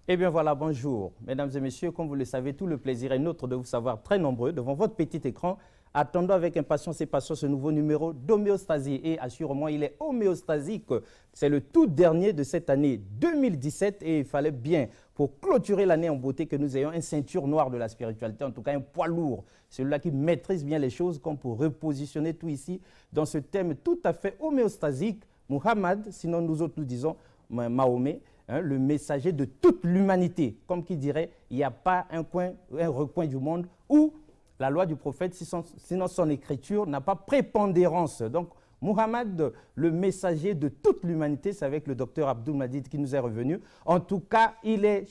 Eh bien voilà, bonjour. Mesdames et messieurs, comme vous le savez, tout le plaisir est nôtre de vous savoir très nombreux devant votre petit écran, attendant avec impatience et patience ce nouveau numéro d'Homéostasie. Et assurément, il est homéostasique. C'est le tout dernier de cette année 2017 et il fallait bien, pour clôturer l'année en beauté, que nous ayons un ceinture noire de la spiritualité, en tout cas un poids lourd, celui-là qui maîtrise bien les choses, comme pour repositionner tout ici dans ce thème tout à fait homéostasique. Muhammad, sinon nous autres nous disons Mahomet, le messager de toute l'humanité. Comme qui dirait, il n'y a pas un recoin du monde où la loi du prophète, sinon son écriture, n'a pas prépondérance. Donc, Muhammad, le messager de toute l'humanité, c'est avec le docteur Abdul Majid qui nous est revenu. En tout cas, il est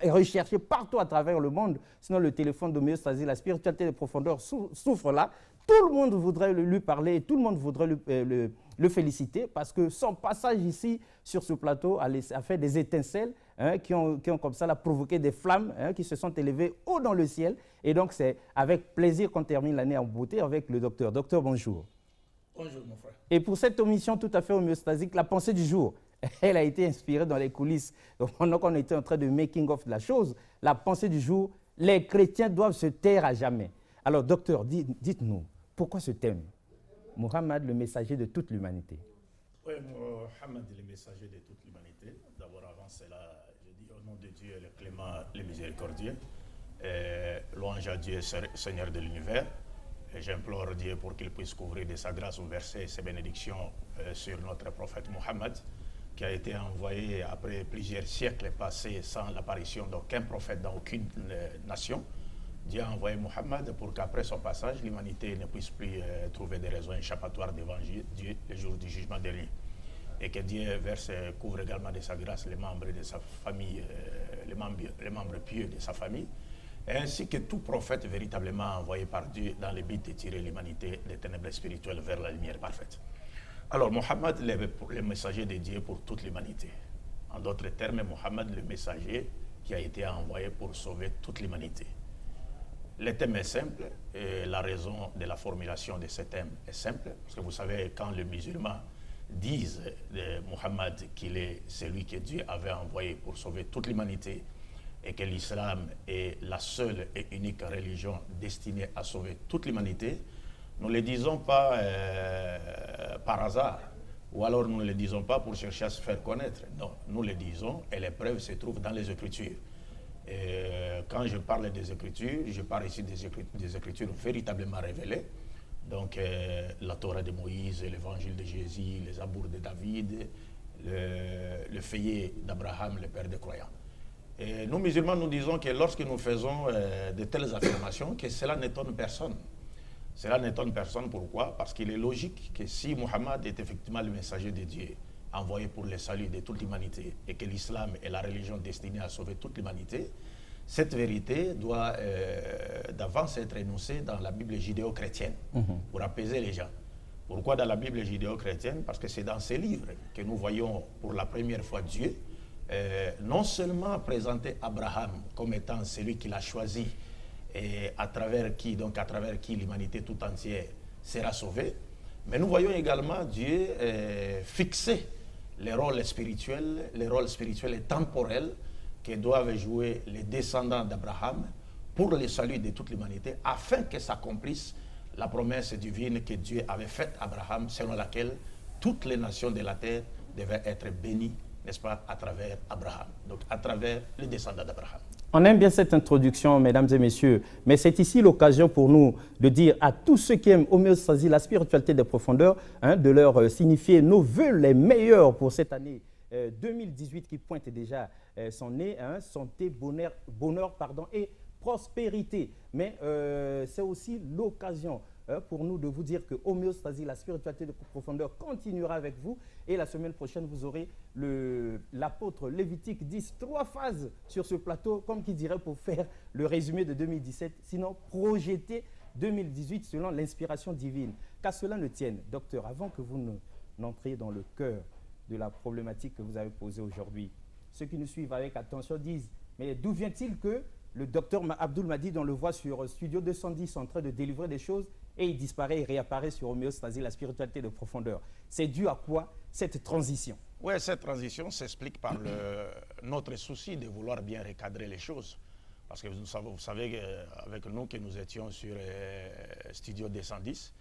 recherché partout à travers le monde. Sinon, le téléphone d'homéostasie, la spiritualité de profondeur souffre là. Tout le monde voudrait lui parler et tout le monde voudrait le féliciter parce que son passage ici sur ce plateau a fait des étincelles qui ont comme ça provoqué des flammes qui se sont élevées haut dans le ciel. Et donc, c'est avec plaisir qu'on termine l'année en beauté avec le docteur. Docteur, bonjour. Bonjour, mon frère. Et pour cette émission tout à fait homéostasique, la pensée du jour, elle a été inspirée dans les coulisses. Donc, pendant qu'on était en train de making of de la chose, la pensée du jour, les chrétiens doivent se taire à jamais. Alors, docteur, dites-nous, pourquoi ce thème? Muhammad, le messager de toute l'humanité. Oui, Muhammad, le messager de toute l'humanité. D'abord, avant cela, je dis au nom de Dieu, le clément, le miséricordieux. Louange à Dieu, Seigneur de l'univers. J'implore Dieu pour qu'il puisse couvrir de sa grâce ou verser ses bénédictions sur notre prophète Muhammad, qui a été envoyé après plusieurs siècles passés sans l'apparition d'aucun prophète dans aucune nation. Dieu a envoyé Muhammad pour qu'après son passage, l'humanité ne puisse plus trouver des raisons échappatoires devant Dieu le jour du jugement dernier. Et que Dieu couvre également de sa grâce les membres de sa famille, les membres pieux de sa famille, ainsi que tout prophète véritablement envoyé par Dieu dans le but de tirer l'humanité des ténèbres spirituelles vers la lumière parfaite. Alors, Muhammad, le messager de Dieu pour toute l'humanité. En d'autres termes, Muhammad, le messager qui a été envoyé pour sauver toute l'humanité. Le thème est simple et la raison de la formulation de ce thème est simple. Parce que vous savez, quand les musulmans disent de Muhammad qu'il est celui que Dieu avait envoyé pour sauver toute l'humanité et que l'islam est la seule et unique religion destinée à sauver toute l'humanité, nous ne le disons pas par hasard, ou alors nous ne le disons pas pour chercher à se faire connaître. Non, nous le disons et les preuves se trouvent dans les Écritures. Quand je parle des Écritures, je parle ici des Écritures véritablement révélées. Donc la Torah de Moïse, l'Évangile de Jésus, les Zabours de David, le feuillet d'Abraham, le père des croyants. Et nous musulmans, nous disons que lorsque nous faisons de telles affirmations, que cela n'étonne personne. Cela n'étonne personne, pourquoi? Parce qu'il est logique que si Muhammad est effectivement le messager de Dieu, envoyé pour le salut de toute l'humanité, et que l'islam est la religion destinée à sauver toute l'humanité, cette vérité doit d'avance être énoncée dans la Bible judéo-chrétienne, pour apaiser les gens. Pourquoi dans la Bible judéo-chrétienne? Parce que c'est dans ces livres que nous voyons pour la première fois Dieu, non seulement présenter Abraham comme étant celui qu'il a choisi, et à travers qui l'humanité tout entière sera sauvée, mais nous voyons également Dieu fixer les rôles spirituels et temporels que doivent jouer les descendants d'Abraham pour le salut de toute l'humanité, afin que s'accomplisse la promesse divine que Dieu avait faite à Abraham, selon laquelle toutes les nations de la terre devaient être bénies, n'est-ce pas, à travers Abraham, donc à travers les descendants d'Abraham. On aime bien cette introduction, mesdames et messieurs, mais c'est ici l'occasion pour nous de dire à tous ceux qui aiment homéostasie, la spiritualité des profondeurs, de leur signifier nos vœux les meilleurs pour cette année 2018 qui pointe déjà son nez, santé, bonheur et prospérité. Mais c'est aussi l'occasion pour nous de vous dire que homéostasie, la spiritualité de profondeur continuera avec vous. Et la semaine prochaine, vous aurez l'apôtre Lévitique 10, 3 phases sur ce plateau, comme qui dirait pour faire le résumé de 2017, sinon projeter 2018 selon l'inspiration divine. Qu'à cela ne tienne, docteur, avant que vous n'entriez dans le cœur de la problématique que vous avez posée aujourd'hui, ceux qui nous suivent avec attention disent, mais d'où vient-il que le docteur Abdul Majid, on le voit sur Studio 210 en train de délivrer des choses et il disparaît et réapparaît sur homéostasie, la spiritualité de profondeur. C'est dû à quoi cette transition? Oui, cette transition s'explique par notre souci de vouloir bien recadrer les choses. Parce que vous savez avec nous que nous étions sur Studio 210,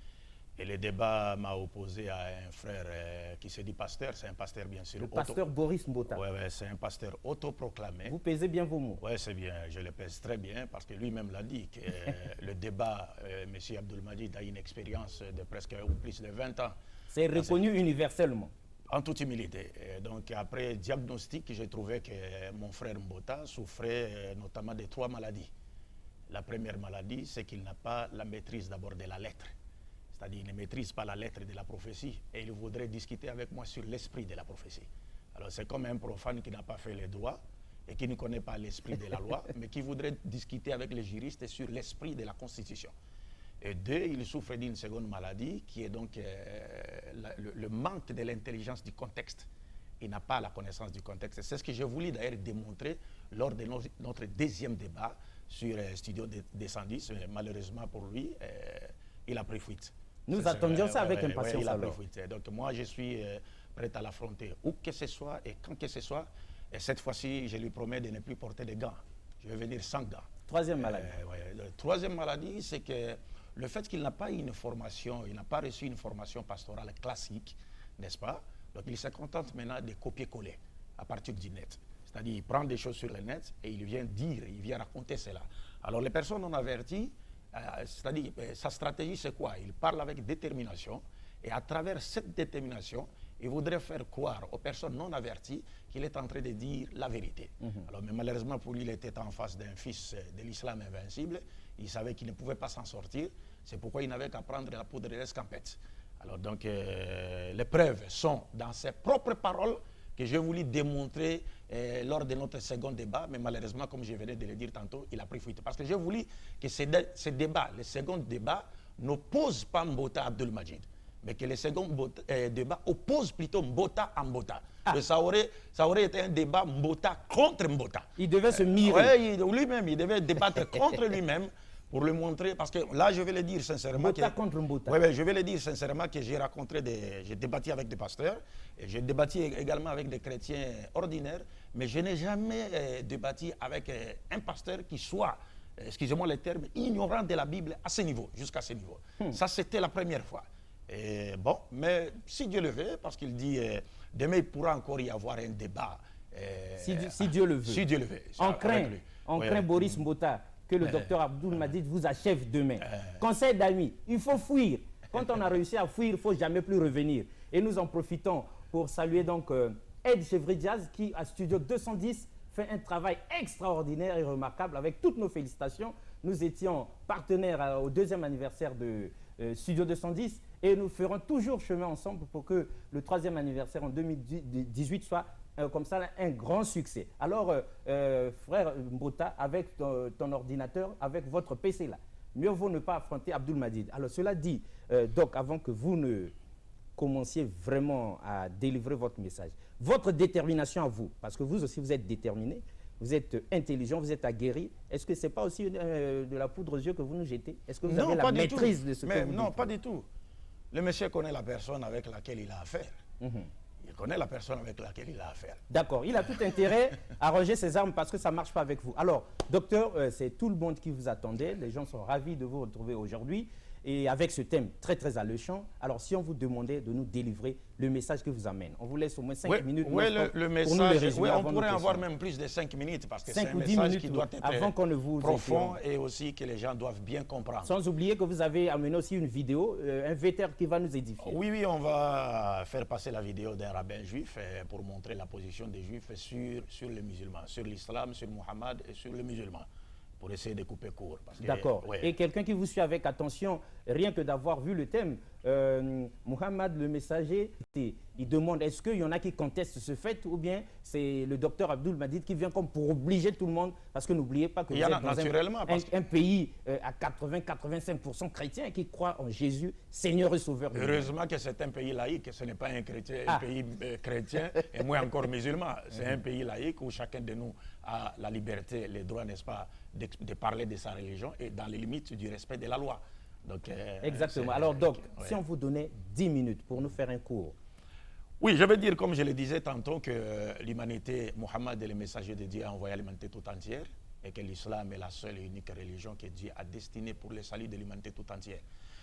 et le débat m'a opposé à un frère qui se dit pasteur, c'est un pasteur bien sûr. Le pasteur Boris Mbota. Oui, c'est un pasteur autoproclamé. Vous pesez bien vos mots. Oui, c'est bien, je le pèse très bien parce que lui-même l'a dit que le débat, M. Abdul Majid a une expérience de presque ou plus de 20 ans. C'est reconnu universellement. En toute humilité. Donc après diagnostic, j'ai trouvé que mon frère Mbota souffrait notamment de 3 maladies. La première maladie, c'est qu'il n'a pas la maîtrise d'abord de la lettre. C'est-à-dire qu'il ne maîtrise pas la lettre de la prophétie et il voudrait discuter avec moi sur l'esprit de la prophétie. Alors c'est comme un profane qui n'a pas fait les droits et qui ne connaît pas l'esprit de la loi, mais qui voudrait discuter avec les juristes sur l'esprit de la Constitution. Et 2, il souffre d'une seconde maladie qui est donc le manque de l'intelligence du contexte. Il n'a pas la connaissance du contexte. C'est ce que j'ai voulu d'ailleurs démontrer lors de notre deuxième débat sur Studio 210. Mais malheureusement pour lui, il a pris fuite. Nous attendions ça avec impatience. Il a pris fuite. Donc moi, je suis prêt à l'affronter où que ce soit et quand que ce soit. Et cette fois-ci, je lui promets de ne plus porter de gants. Je vais venir sans gants. Troisième maladie. La troisième maladie, c'est que le fait qu'il n'a pas une formation, il n'a pas reçu une formation pastorale classique, n'est-ce pas? Donc il se contente maintenant de copier-coller à partir du net. C'est-à-dire il prend des choses sur le net et il vient dire, il vient raconter cela. Alors les personnes non averties, c'est-à-dire sa stratégie c'est quoi? Il parle avec détermination et à travers cette détermination, il voudrait faire croire aux personnes non averties qu'il est en train de dire la vérité. Alors, mais malheureusement pour lui, il était en face d'un fils de l'islam invincible. Il savait qu'il ne pouvait pas s'en sortir. C'est pourquoi il n'avait qu'à prendre la poudre d'escampette. Alors donc, les preuves sont dans ses propres paroles que j'ai voulu démontrer lors de notre second débat. Mais malheureusement, comme je venais de le dire tantôt, il a pris fuite. Parce que j'ai voulu que ce débat, le second débat, n'oppose pas Mbota à Abdul Majid, mais que le second débat oppose plutôt Mbota à Mbota. Ça aurait été un débat Mbota contre Mbota. Il devait se mirer. Oui, lui-même, il devait débattre contre lui-même pour le montrer, parce que là, je vais le dire sincèrement. Mbota contre Mbota. Oui, je vais le dire sincèrement que j'ai débattu avec des pasteurs, et j'ai débattu également avec des chrétiens ordinaires, mais je n'ai jamais débattu avec un pasteur qui soit, excusez-moi le terme, ignorant de la Bible à ce niveau, jusqu'à ce niveau. Ça, c'était la première fois. Et bon, mais si Dieu le veut, parce qu'il dit demain il pourra encore y avoir un débat. Si Dieu le veut. Si Dieu le veut. On craint Boris Mbota que le docteur Abdul Majid vous achève demain. Conseil d'amis, il faut fuir. Quand on a réussi à fuir, il ne faut jamais plus revenir. Et nous en profitons pour saluer donc Ed Chevry-Diaz qui, à Studio 210, fait un travail extraordinaire et remarquable avec toutes nos félicitations. Nous étions partenaires au 2e anniversaire de Studio 210 et nous ferons toujours chemin ensemble pour que le 3e anniversaire en 2018 soit comme ça un grand succès. Alors, frère Mbota, avec ton ordinateur, avec votre PC là, mieux vaut ne pas affronter Abdul Majid. Alors, cela dit, Doc, avant que vous ne commenciez vraiment à délivrer votre message, votre détermination à vous, parce que vous aussi vous êtes déterminé, vous êtes intelligent, vous êtes aguerri. Est-ce que ce n'est pas aussi de la poudre aux yeux que vous nous jetez? Est-ce que vous avez la maîtrise de ce que vous dites? Non, pas du tout. Le monsieur connaît la personne avec laquelle il a affaire. Il connaît la personne avec laquelle il a affaire. D'accord. Il a tout intérêt à ranger ses armes parce que ça ne marche pas avec vous. Alors, docteur, c'est tout le monde qui vous attendait. Les gens sont ravis de vous retrouver aujourd'hui. Et avec ce thème très, très alléchant, alors si on vous demandait de nous délivrer le message que vous amène, on vous laisse au moins 5 minutes. Oui, le message, on pourrait avoir même plus de 5 minutes parce que c'est un message qui doit être avant qu'on ne vous profond et aussi que les gens doivent bien comprendre. Sans oublier que vous avez amené aussi une vidéo, un vétère qui va nous édifier. Oui, on va faire passer la vidéo d'un rabbin juif pour montrer la position des juifs sur les musulmans, sur l'islam, sur Mohammed et sur les musulmans, pour essayer de couper court. D'accord. Et quelqu'un qui vous suit avec attention, rien que d'avoir vu le thème, Mohammed le messager, il demande est-ce qu'il y en a qui contestent ce fait ou bien c'est le docteur Abdul Majid qui vient comme pour obliger tout le monde, parce que n'oubliez pas que vous êtes dans un pays à 80-85% chrétien qui croit en Jésus, Seigneur et Sauveur. Heureusement que c'est un pays laïque, ce n'est pas un pays chrétien et moins encore musulman. C'est un pays laïque où chacun de nous a la liberté, les droits, n'est-ce pas, de parler de sa religion et dans les limites du respect de la loi. Donc, exactement. Alors, Doc, si on vous donnait 10 minutes pour nous faire un cours. Oui, je veux dire, comme je le disais tantôt, que l'humanité, Mohammed est le messager de Dieu, a envoyé à l'humanité tout entière, et que l'islam est la seule et unique religion que Dieu a destinée pour le salut de l'humanité tout entière.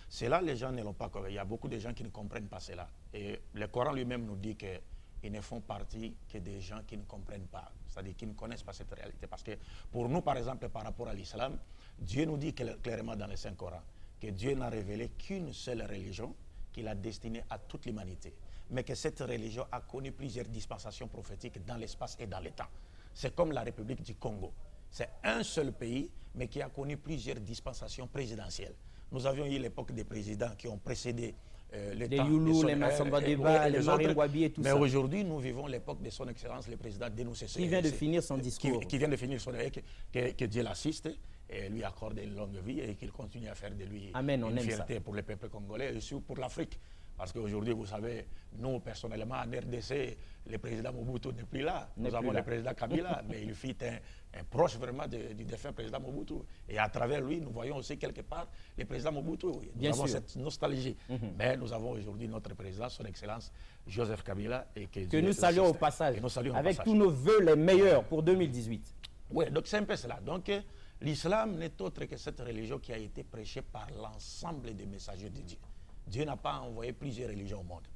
Cela, les gens ne l'ont pas compris. Il y a beaucoup de gens qui ne comprennent pas cela. Et le Coran lui-même nous dit qu'ils ne font partie que des gens qui ne comprennent pas, c'est-à-dire qui ne connaissent pas cette réalité. Parce que pour nous, par exemple, par rapport à l'islam, Dieu nous dit clairement dans le Saint-Coran que Dieu n'a révélé qu'une seule religion qu'il a destinée à toute l'humanité, mais que cette religion a connu plusieurs dispensations prophétiques dans l'espace et dans le temps. C'est comme la République du Congo. C'est un seul pays, mais qui a connu plusieurs dispensations présidentielles. Nous avions eu l'époque des présidents qui ont précédé le les temps. Youlou, les Massamba Deba, les Marine Gouabi et tout mais ça. Mais aujourd'hui, nous vivons l'époque de son Excellence, le président Denou Sessé. Qui vient de finir son discours. Qui vient de finir son discours, que Dieu l'assiste et lui accorde une longue vie et qu'il continue à faire de lui une fierté pour le peuple congolais et aussi pour l'Afrique. Parce qu'aujourd'hui, vous savez, nous, personnellement, en RDC, le président Mobutu n'est plus là. Nous avons le président Kabila, mais il fut un proche vraiment du défunt président Mobutu. Et à travers lui, nous voyons aussi quelque part le président Mobutu. Nous avons cette nostalgie. Mais nous avons aujourd'hui notre président, son Excellence, Joseph Kabila. Et que nous saluons au passage, avec tous nos vœux les meilleurs pour 2018. Oui, donc c'est un peu cela. Donc l'islam n'est autre que cette religion qui a été prêchée par l'ensemble des messagers de Dieu. Dieu n'a pas envoyé plusieurs religions au monde.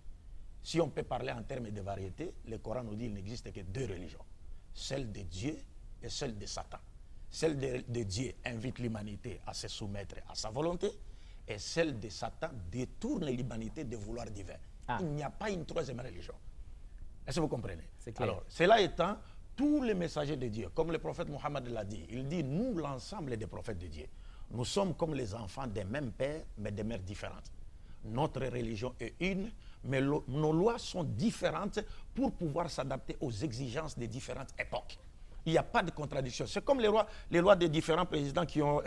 Si on peut parler en termes de variété, le Coran nous dit qu'il n'existe que deux religions. Celle de Dieu et celle de Satan. Celle de Dieu invite l'humanité à se soumettre à sa volonté et celle de Satan détourne l'humanité de vouloir divin. Il n'y a pas une troisième religion. Est-ce que vous comprenez? C'est clair. Alors, cela étant, tous les messagers de Dieu, comme le prophète Mohammed l'a dit, il dit, nous, l'ensemble des prophètes de Dieu, nous sommes comme les enfants des mêmes pères, mais des mères différentes. Notre religion est une, mais nos lois sont différentes pour pouvoir s'adapter aux exigences des différentes époques. Il n'y a pas de contradiction. C'est comme les lois des différents présidents qui ont,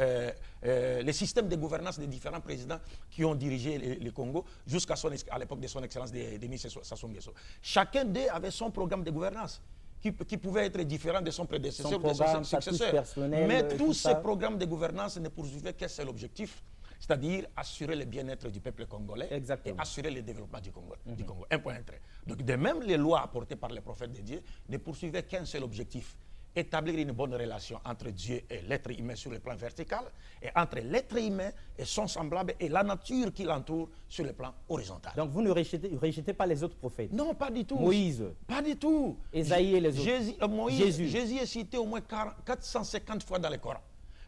les systèmes de gouvernance des différents présidents qui ont dirigé le Congo jusqu'à l'époque de son Excellence Denis Sassou Nguesso. Chacun d'eux avait son programme de gouvernance qui pouvait être différent de son prédécesseur ou de son successeur. Mais tous ces programmes de gouvernance ne poursuivaient qu'un seul objectif, c'est-à-dire assurer le bien-être du peuple congolais. Exactement. Et assurer le développement du Congo. Un point très. Donc de même, les lois apportées par les prophètes de Dieu ne poursuivaient qu'un seul objectif, établir une bonne relation entre Dieu et l'être humain sur le plan vertical et entre l'être humain et son semblable et la nature qui l'entoure sur le plan horizontal. Donc vous ne rejetez pas les autres prophètes? Non, pas du tout. Moïse? Pas du tout. Ésaïe et les autres? Jésus est cité au moins 450 fois dans le Coran.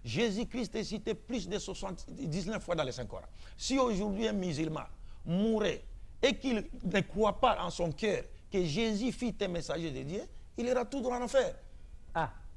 Jésus-Christ est cité plus de 79 fois dans le Saint-Coran. Si aujourd'hui un musulman mourait et qu'il ne croit pas en son cœur que Jésus fut un messager de Dieu, il ira tout droit en enfer.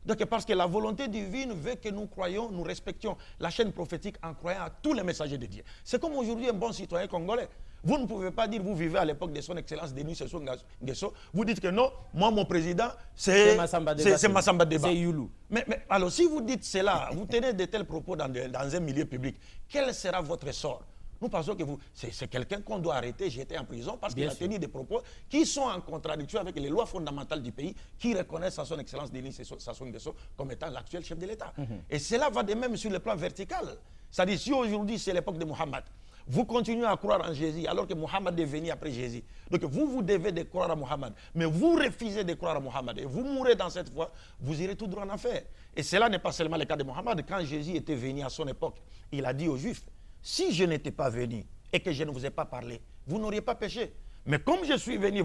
Donc parce que la volonté divine veut que nous croyions, nous respections la chaîne prophétique en croyant à tous les messagers de Dieu. C'est comme aujourd'hui un bon citoyen congolais. Vous ne pouvez pas dire, vous vivez à l'époque de son Excellence Denis Sassou Nguesso, vous dites que non, moi mon président c'est Massamba Deba. C'est Youlou. Mais alors si vous dites cela, vous tenez de tels propos dans un milieu public, quel sera votre sort? Nous pensons que c'est quelqu'un qu'on doit arrêter, jeter en prison parce qu'il a tenu des propos qui sont en contradiction avec les lois fondamentales du pays qui reconnaissent à son Excellence Denis Sassou Nguesso comme étant l'actuel chef de l'État. Et cela va de même sur le plan vertical. C'est-à-dire si aujourd'hui c'est l'époque de Mohammed, vous continuez à croire en Jésus alors que Mohammed est venu après Jésus. Donc vous devez de croire à Mohammed, mais vous refusez de croire à Mohammed et vous mourrez dans cette voie, vous irez tout droit en enfer. Et cela n'est pas seulement le cas de Mohammed. Quand Jésus était venu à son époque, il a dit aux Juifs, si je n'étais pas venu et que je ne vous ai pas parlé, vous n'auriez pas péché. Mais comme je suis venu,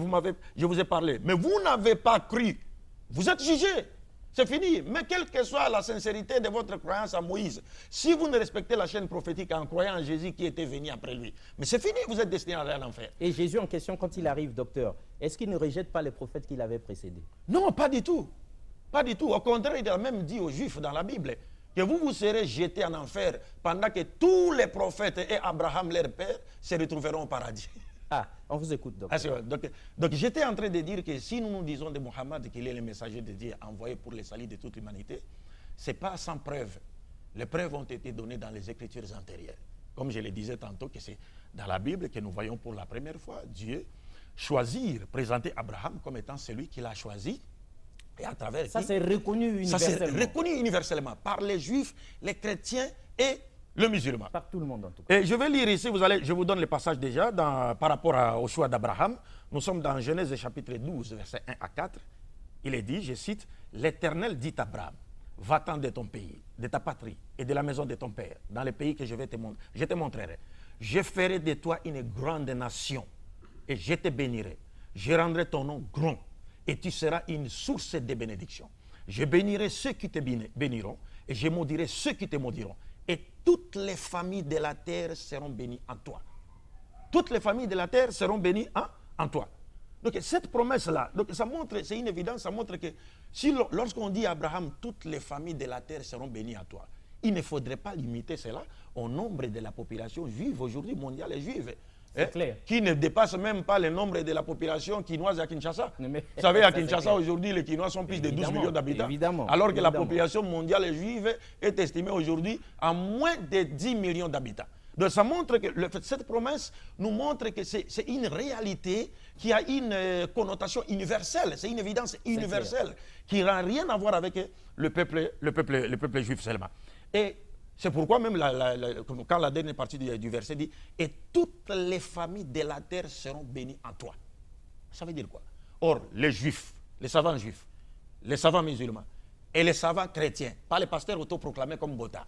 je vous ai parlé, mais vous n'avez pas cru. Vous êtes jugés. C'est fini. Mais quelle que soit la sincérité de votre croyance à Moïse, si vous ne respectez la chaîne prophétique en croyant en Jésus qui était venu après lui, mais c'est fini, vous êtes destiné à aller à l'enfer. Et Jésus en question, quand il arrive, docteur, est-ce qu'il ne rejette pas les prophètes qui l'avaient précédé? Non, pas du tout. Pas du tout. Au contraire, il a même dit aux Juifs dans la Bible que vous serez jetés en enfer pendant que tous les prophètes et Abraham, leur père, se retrouveront au paradis. On vous écoute, docteur. Donc j'étais en train de dire que si nous disons de Mohammed qu'il est le messager de Dieu envoyé pour le salut de toute l'humanité, ce n'est pas sans preuve. Les preuves ont été données dans les Écritures antérieures. Comme je le disais tantôt, que c'est dans la Bible que nous voyons pour la première fois Dieu choisir, présenter Abraham comme étant celui qu'il a choisi. Et à travers ça, c'est reconnu universellement. Ça, c'est reconnu universellement par les Juifs, les chrétiens et le musulman. Par tout le monde en tout cas. Et je vais lire ici, je vous donne le passage déjà par rapport au choix d'Abraham. Nous sommes dans Genèse chapitre 12, versets 1 à 4. Il est dit, je cite, « L'Éternel dit à Abraham, va-t'en de ton pays, de ta patrie et de la maison de ton père, dans le pays que je te montrerai. Je ferai de toi une grande nation et je te bénirai. Je rendrai ton nom grand et tu seras une source de bénédiction. Je bénirai ceux qui te béniront et je maudirai ceux qui te maudiront. Et toutes les familles de la terre seront bénies en toi. » Toutes les familles de la terre seront bénies en toi. Donc cette promesse-là, ça montre, c'est une évidence, ça montre que lorsqu'on dit à Abraham, toutes les familles de la terre seront bénies en toi, il ne faudrait pas limiter cela au nombre de la population juive aujourd'hui, mondiale et juive. Clair. Qui ne dépasse même pas le nombre de la population quinoise à Kinshasa. Mais, vous savez, à Kinshasa, aujourd'hui, les Quinois sont plus de 12 millions d'habitants. Alors que la population mondiale et juive est estimée aujourd'hui à moins de 10 millions d'habitants. Donc ça montre que cette promesse nous montre que c'est une réalité qui a une connotation universelle. C'est une évidence universelle qui n'a rien à voir avec le peuple juif seulement. Et c'est pourquoi même quand la dernière partie du verset dit « Et toutes les familles de la terre seront bénies en toi ». Ça veut dire quoi? Or, les juifs, les savants juifs, les savants musulmans et les savants chrétiens, pas les pasteurs autoproclamés comme Bota,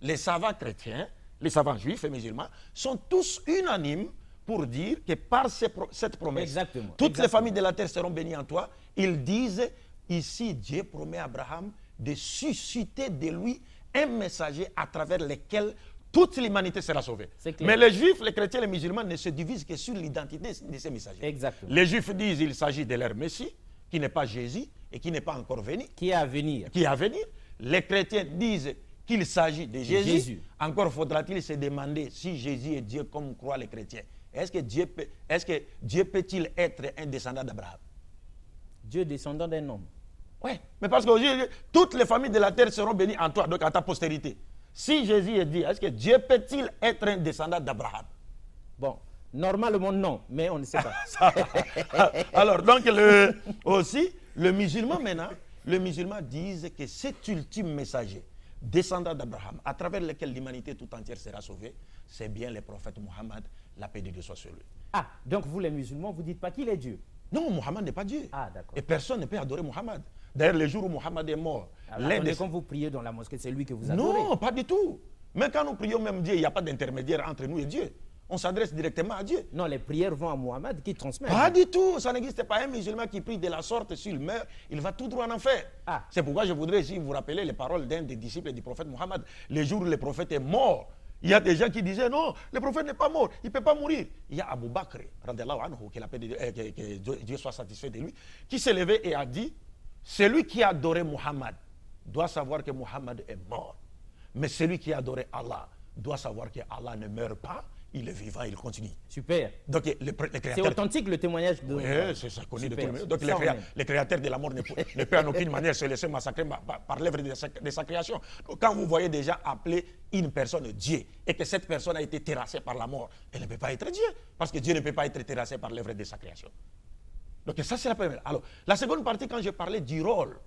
les savants chrétiens, les savants juifs et musulmans sont tous unanimes pour dire que par cette promesse, toutes les familles de la terre seront bénies en toi. Ils disent, ici Dieu promet à Abraham de susciter de lui un messager à travers lequel toute l'humanité sera sauvée. Mais les juifs, les chrétiens, les musulmans ne se divisent que sur l'identité de ces messagers. Exactement. Les juifs disent qu'il s'agit de leur Messie, qui n'est pas Jésus et qui n'est pas encore venu. Qui est à venir. Qui est à venir. Les chrétiens disent qu'il s'agit de Jésus. Encore faudra-t-il se demander si Jésus est Dieu comme croient les chrétiens. Est-ce que Dieu peut-il être un descendant d'Abraham? Dieu descendant d'un homme. Oui, mais parce que toutes les familles de la terre seront bénies en toi, donc à ta postérité. Si Jésus est dit, est-ce que Dieu peut-il être un descendant d'Abraham? Bon, normalement non, mais on ne sait pas. Alors, donc, aussi, le musulman maintenant, le musulman dit que cet ultime messager, descendant d'Abraham, à travers lequel l'humanité tout entière sera sauvée, c'est bien le prophète Mohammed, la paix de Dieu soit sur lui. Ah, donc vous les musulmans, vous ne dites pas qu'il est Dieu? Non, Mohammed n'est pas Dieu. Ah, d'accord. Et personne ne peut adorer Mohammed. D'ailleurs, le jour où Mohammed est mort... Quand vous priez dans la mosquée, c'est lui que vous adorez? Non, pas du tout. Mais quand nous prions même Dieu, il n'y a pas d'intermédiaire entre nous et Dieu. On s'adresse directement à Dieu. Non, les prières vont à Mohammed qui transmet. Pas du tout. Ça n'existe pas. Un musulman qui prie de la sorte, s'il meurt, il va tout droit en enfer. Ah. C'est pourquoi je voudrais ici vous rappeler les paroles d'un des disciples du prophète Mohammed. Le jour où le prophète est mort, il y a des gens qui disaient non, le prophète n'est pas mort, il ne peut pas mourir. Il y a Abu Bakr, que Dieu soit satisfait de lui, qui s'est levé et a dit, celui qui a adoré Mohammed doit savoir que Mohammed est mort. Mais celui qui a adoré Allah doit savoir que Allah ne meurt pas, il est vivant, il continue. Super. Donc les créateurs... C'est authentique le témoignage de... Oui, c'est ça connu de tout le monde. Donc les créateurs de la mort ne peuvent en aucune manière se laisser massacrer par l'œuvre de sa création. Donc quand vous voyez déjà appeler une personne Dieu et que cette personne a été terrassée par la mort, elle ne peut pas être Dieu. Parce que Dieu ne peut pas être terrassé par l'œuvre de sa création. Donc ça c'est la première. Alors la seconde partie, quand je parlais du rôle,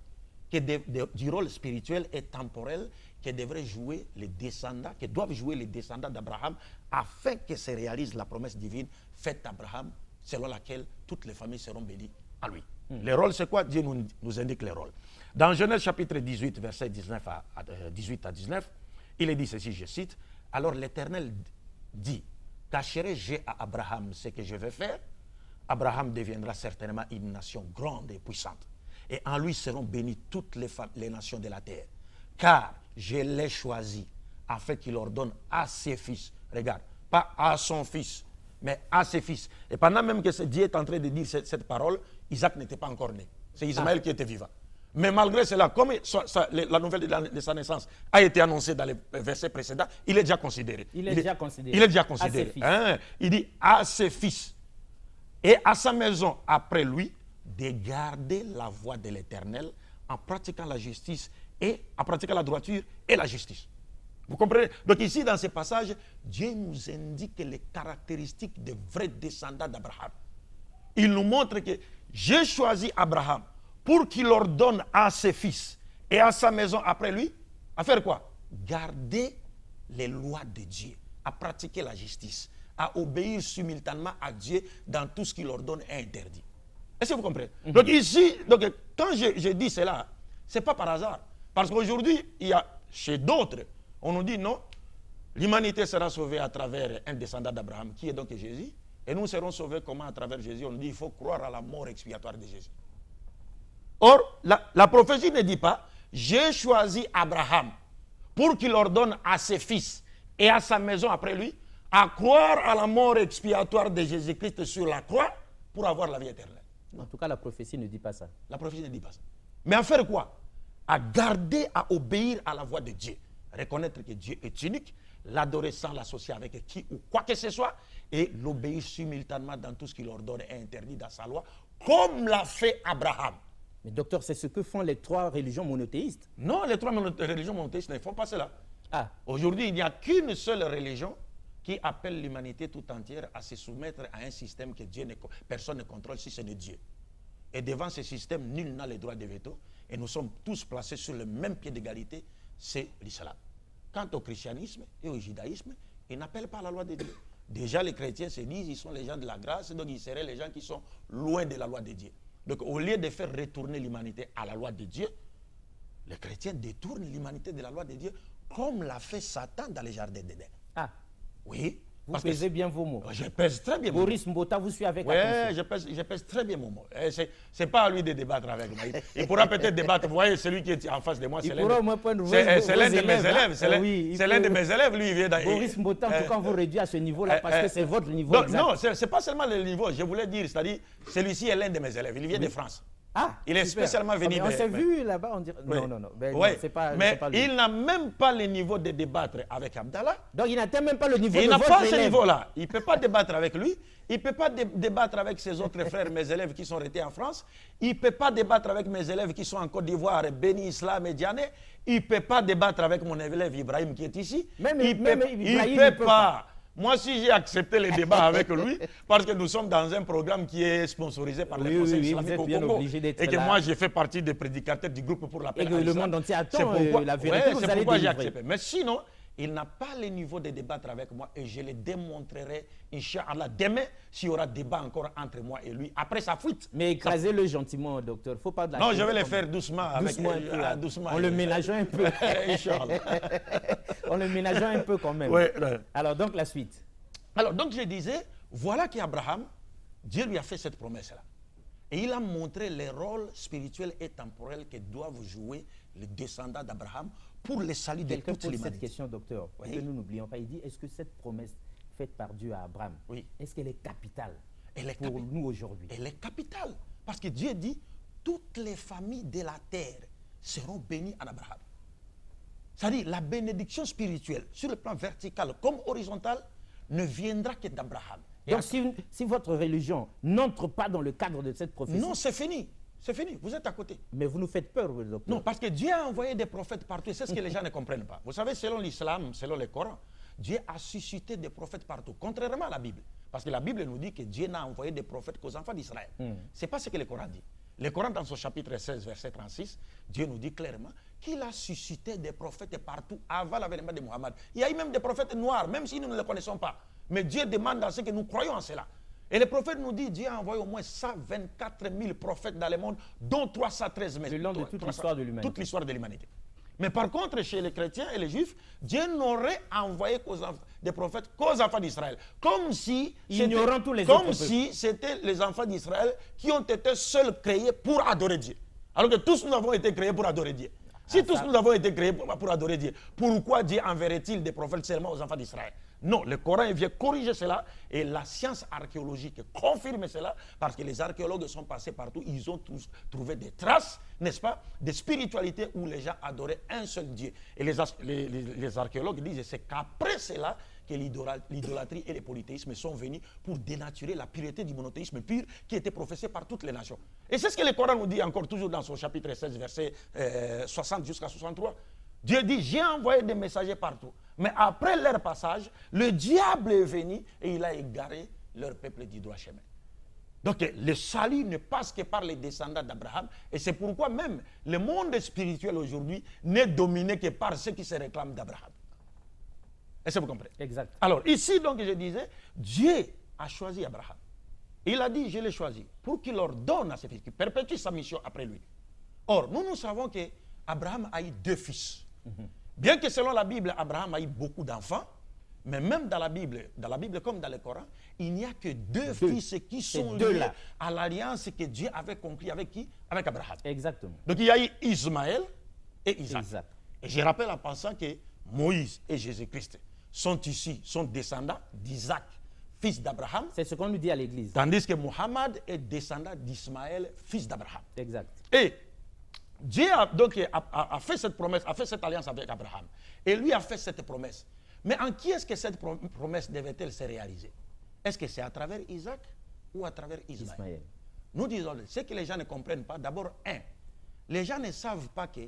du rôle spirituel et temporel que devraient jouer les descendants, que doivent jouer les descendants d'Abraham afin que se réalise la promesse divine faite à Abraham, selon laquelle toutes les familles seront bénies à lui. Les rôles, c'est quoi? Dieu nous indique les rôles. Dans Genèse chapitre 18, versets 18 à 19, il est dit ceci, je cite, « Alors l'Éternel dit, cacherai-je à Abraham ce que je vais faire? Abraham deviendra certainement une nation grande et puissante. Et en lui seront bénies toutes les nations de la terre. Car je l'ai choisi afin qu'il ordonne à ses fils, regarde, pas à son fils, mais à ses fils. Et pendant même que Dieu est en train de dire cette parole, Isaac n'était pas encore né. C'est Ismaël qui était vivant. Mais malgré cela, comme la nouvelle de sa naissance a été annoncée dans les versets précédents, il est déjà considéré. Il est déjà considéré. Il dit à ses fils et à sa maison après lui, de garder la voie de l'Éternel en pratiquant la justice et en pratiquant la droiture et la justice. Vous comprenez? Donc ici, dans ce passage, Dieu nous indique les caractéristiques des vrais descendants d'Abraham. Il nous montre que j'ai choisi Abraham pour qu'il ordonne à ses fils et à sa maison après lui à faire quoi? Garder les lois de Dieu, à pratiquer la justice, à obéir simultanément à Dieu dans tout ce qu'il ordonne et interdit. Est-ce que vous comprenez? Donc ici, quand je dis cela, ce n'est pas par hasard. Parce qu'aujourd'hui, il y a chez d'autres, on nous dit non, l'humanité sera sauvée à travers un descendant d'Abraham, qui est donc Jésus. Et nous serons sauvés comment à travers Jésus? On nous dit il faut croire à la mort expiatoire de Jésus. Or, la prophétie ne dit pas, j'ai choisi Abraham pour qu'il ordonne à ses fils et à sa maison après lui à croire à la mort expiatoire de Jésus-Christ sur la croix pour avoir la vie éternelle. En tout cas, la prophétie ne dit pas ça. La prophétie ne dit pas ça. Mais à faire quoi? À garder, à obéir à la voix de Dieu. Reconnaître que Dieu est unique, l'adorer sans l'associer avec qui ou quoi que ce soit, et l'obéir simultanément dans tout ce qu'il ordonne et interdit dans sa loi, comme l'a fait Abraham. Mais docteur, c'est ce que font les 3 religions monothéistes. Non, les 3 religions monothéistes ne font pas cela. Aujourd'hui, il n'y a qu'une seule religion qui appelle l'humanité tout entière à se soumettre à un système que personne ne contrôle si ce n'est Dieu. Et devant ce système, nul n'a le droit de veto. Et nous sommes tous placés sur le même pied d'égalité, c'est l'islam. Quant au christianisme et au judaïsme, ils n'appellent pas la loi de Dieu. Déjà, les chrétiens se disent qu'ils sont les gens de la grâce, donc ils seraient les gens qui sont loin de la loi de Dieu. Donc, au lieu de faire retourner l'humanité à la loi de Dieu, les chrétiens détournent l'humanité de la loi de Dieu, comme l'a fait Satan dans les jardins d'Éden. Oui. Vous pesez bien vos mots. Je pèse très bien. Boris Mbota vous suit avec attention. Oui, je pèse très bien mon mot. Ce n'est pas à lui de débattre avec moi. Il pourra peut-être débattre. Vous voyez, celui qui est en face de moi, c'est l'un de mes élèves. C'est l'un de mes élèves. Lui, il vient dans... Boris Mbota, pourquoi vous réduit à ce niveau-là? Parce que c'est votre niveau exact. Non, ce n'est pas seulement le niveau. Je voulais dire, c'est-à-dire, celui-ci est l'un de mes élèves. Il vient de France. Il est spécialement venu. On s'est vu là-bas, on dirait... Non. Mais il n'a même pas le niveau de débattre avec Abdallah. Donc il n'a même pas le niveau de votre élève. Il n'a pas ce niveau-là. Il ne peut pas débattre avec lui. Il ne peut pas débattre avec ses autres frères, mes élèves qui sont restés en France. Il ne peut pas débattre avec mes élèves qui sont en Côte d'Ivoire, Béni, Islam et Diané. Il ne peut pas débattre avec mon élève Ibrahim qui est ici. Il ne peut pas. Moi, si j'ai accepté les débats avec lui, parce que nous sommes dans un programme qui est sponsorisé par le Conseil islamique au Congo, et que moi, j'ai fait partie des prédicateurs du groupe pour la paix. Et que le monde entier attend la vérité, vous allez pourquoi j'ai accepté. Mais sinon, il n'a pas le niveau de débattre avec moi et je le démontrerai, Inch'Allah, demain, s'il y aura débat encore entre moi et lui, après sa fuite. Mais écrasez-le gentiment, docteur. Faut pas de la non, je vais le faire doucement. En le ménageant un peu. Inch'Allah. En le ménageant un peu quand même. Alors, donc, la suite. Alors, donc, je disais, voilà qu'Abraham, Dieu lui a fait cette promesse-là. Et il a montré les rôles spirituels et temporels que doivent jouer les descendants d'Abraham pour le salut de toute l'humanité. Cette question, docteur, que nous n'oublions pas, il dit, est-ce que cette promesse faite par Dieu à Abraham, est-ce qu'elle est capitale pour nous aujourd'hui? Elle est capitale. Parce que Dieu dit, toutes les familles de la terre seront bénies en Abraham. C'est-à-dire, la bénédiction spirituelle, sur le plan vertical comme horizontal, ne viendra que d'Abraham. Donc, si votre religion n'entre pas dans le cadre de cette prophétie... Non, c'est fini. C'est fini, vous êtes à côté. Mais vous nous faites peur, docteur. Non, parce que Dieu a envoyé des prophètes partout. C'est ce que les gens ne comprennent pas. Vous savez, selon l'islam, selon le Coran, Dieu a suscité des prophètes partout, contrairement à la Bible. Parce que la Bible nous dit que Dieu n'a envoyé des prophètes qu'aux enfants d'Israël. Ce n'est pas ce que le Coran dit. Le Coran, dans son chapitre 16, verset 36, Dieu nous dit clairement qu'il a suscité des prophètes partout avant l'avènement de Mohammed. Il y a eu même des prophètes noirs, même si nous ne les connaissons pas. Mais Dieu demande à ce que nous croyons en cela. Et le prophète nous dit, Dieu a envoyé au moins 124 000 prophètes dans le monde, dont 313 000. Le long de toute l'histoire de l'humanité. Toute l'histoire de l'humanité. Mais par contre, chez les chrétiens et les juifs, Dieu n'aurait envoyé des prophètes qu'aux enfants d'Israël. Comme si c'était les enfants d'Israël qui ont été seuls créés pour adorer Dieu. Alors que tous nous avons été créés pour adorer Dieu. Si tous nous avons été créés pour adorer Dieu, pourquoi Dieu enverrait-il des prophètes seulement aux enfants d'Israël? Non, le Coran vient corriger cela et la science archéologique confirme cela parce que les archéologues sont passés partout, ils ont tous trouvé des traces, n'est-ce pas, de spiritualité où les gens adoraient un seul Dieu. Et les archéologues disent que c'est qu'après cela que l'idolâtrie et le polythéisme sont venus pour dénaturer la pureté du monothéisme pur qui était professé par toutes les nations. Et c'est ce que le Coran nous dit encore toujours dans son chapitre 16, verset 60 jusqu'à 63. Dieu dit, j'ai envoyé des messagers partout. Mais après leur passage, le diable est venu et il a égaré leur peuple du droit chemin. Donc le salut ne passe que par les descendants d'Abraham. Et c'est pourquoi même le monde spirituel aujourd'hui n'est dominé que par ceux qui se réclament d'Abraham. Est-ce que vous comprenez? Exact. Alors, ici, donc, je disais, Dieu a choisi Abraham. Il a dit, je l'ai choisi, pour qu'il leur donne à ses fils, qu'il perpétue sa mission après lui. Or, nous savons qu'Abraham a eu 2 fils. Bien que selon la Bible, Abraham a eu beaucoup d'enfants, mais même dans la Bible comme dans le Coran, il n'y a que 2 fils qui sont liés à l'alliance que Dieu avait conclue avec qui? Avec Abraham. Exactement. Donc il y a eu Ismaël et Isaac. Exact. Et je rappelle en pensant que Moïse et Jésus-Christ sont descendants d'Isaac, fils d'Abraham. C'est ce qu'on nous dit à l'église. Tandis que Mohammed est descendant d'Ismaël, fils d'Abraham. Exact. Et Dieu a fait cette promesse, a fait cette alliance avec Abraham. Et lui a fait cette promesse. Mais en qui est-ce que cette promesse devait-elle se réaliser? Est-ce que c'est à travers Isaac ou à travers Ismaël? Nous disons, ce que les gens ne comprennent pas, d'abord, les gens ne savent pas que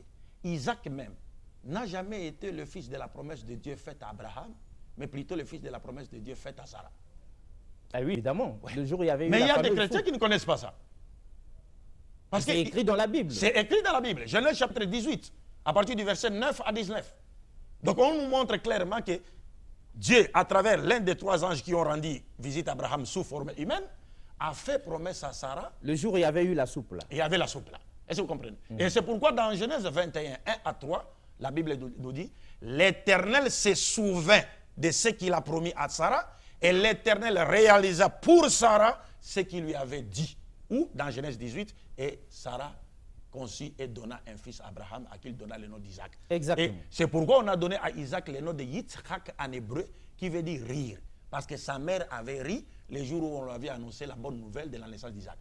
Isaac même n'a jamais été le fils de la promesse de Dieu faite à Abraham, mais plutôt le fils de la promesse de Dieu faite à Sarah. Ah oui, évidemment. Ouais. Le jour où il y avait eu mais il y a des chrétiens chrétiens qui ne connaissent pas ça. Parce que c'est écrit dans la Bible. C'est écrit dans la Bible. Genèse chapitre 18, à partir du verset 9 à 19. Donc on nous montre clairement que Dieu, à travers l'un des 3 anges qui ont rendu visite à Abraham sous forme humaine, a fait promesse à Sarah. Le jour où il y avait eu la soupe là. Il y avait la soupe là. Est-ce que vous comprenez? Et c'est pourquoi dans Genèse 21, 1 à 3, la Bible nous dit, l'Éternel se souvint de ce qu'il a promis à Sarah, et l'Éternel réalisa pour Sarah ce qu'il lui avait dit. Ou dans Genèse 18, et Sarah conçut et donna un fils à Abraham, à qui il donna le nom d'Isaac. Exactement. Et c'est pourquoi on a donné à Isaac le nom de Yitzhak en hébreu, qui veut dire rire. Parce que sa mère avait ri le jour où on lui avait annoncé la bonne nouvelle de la naissance d'Isaac.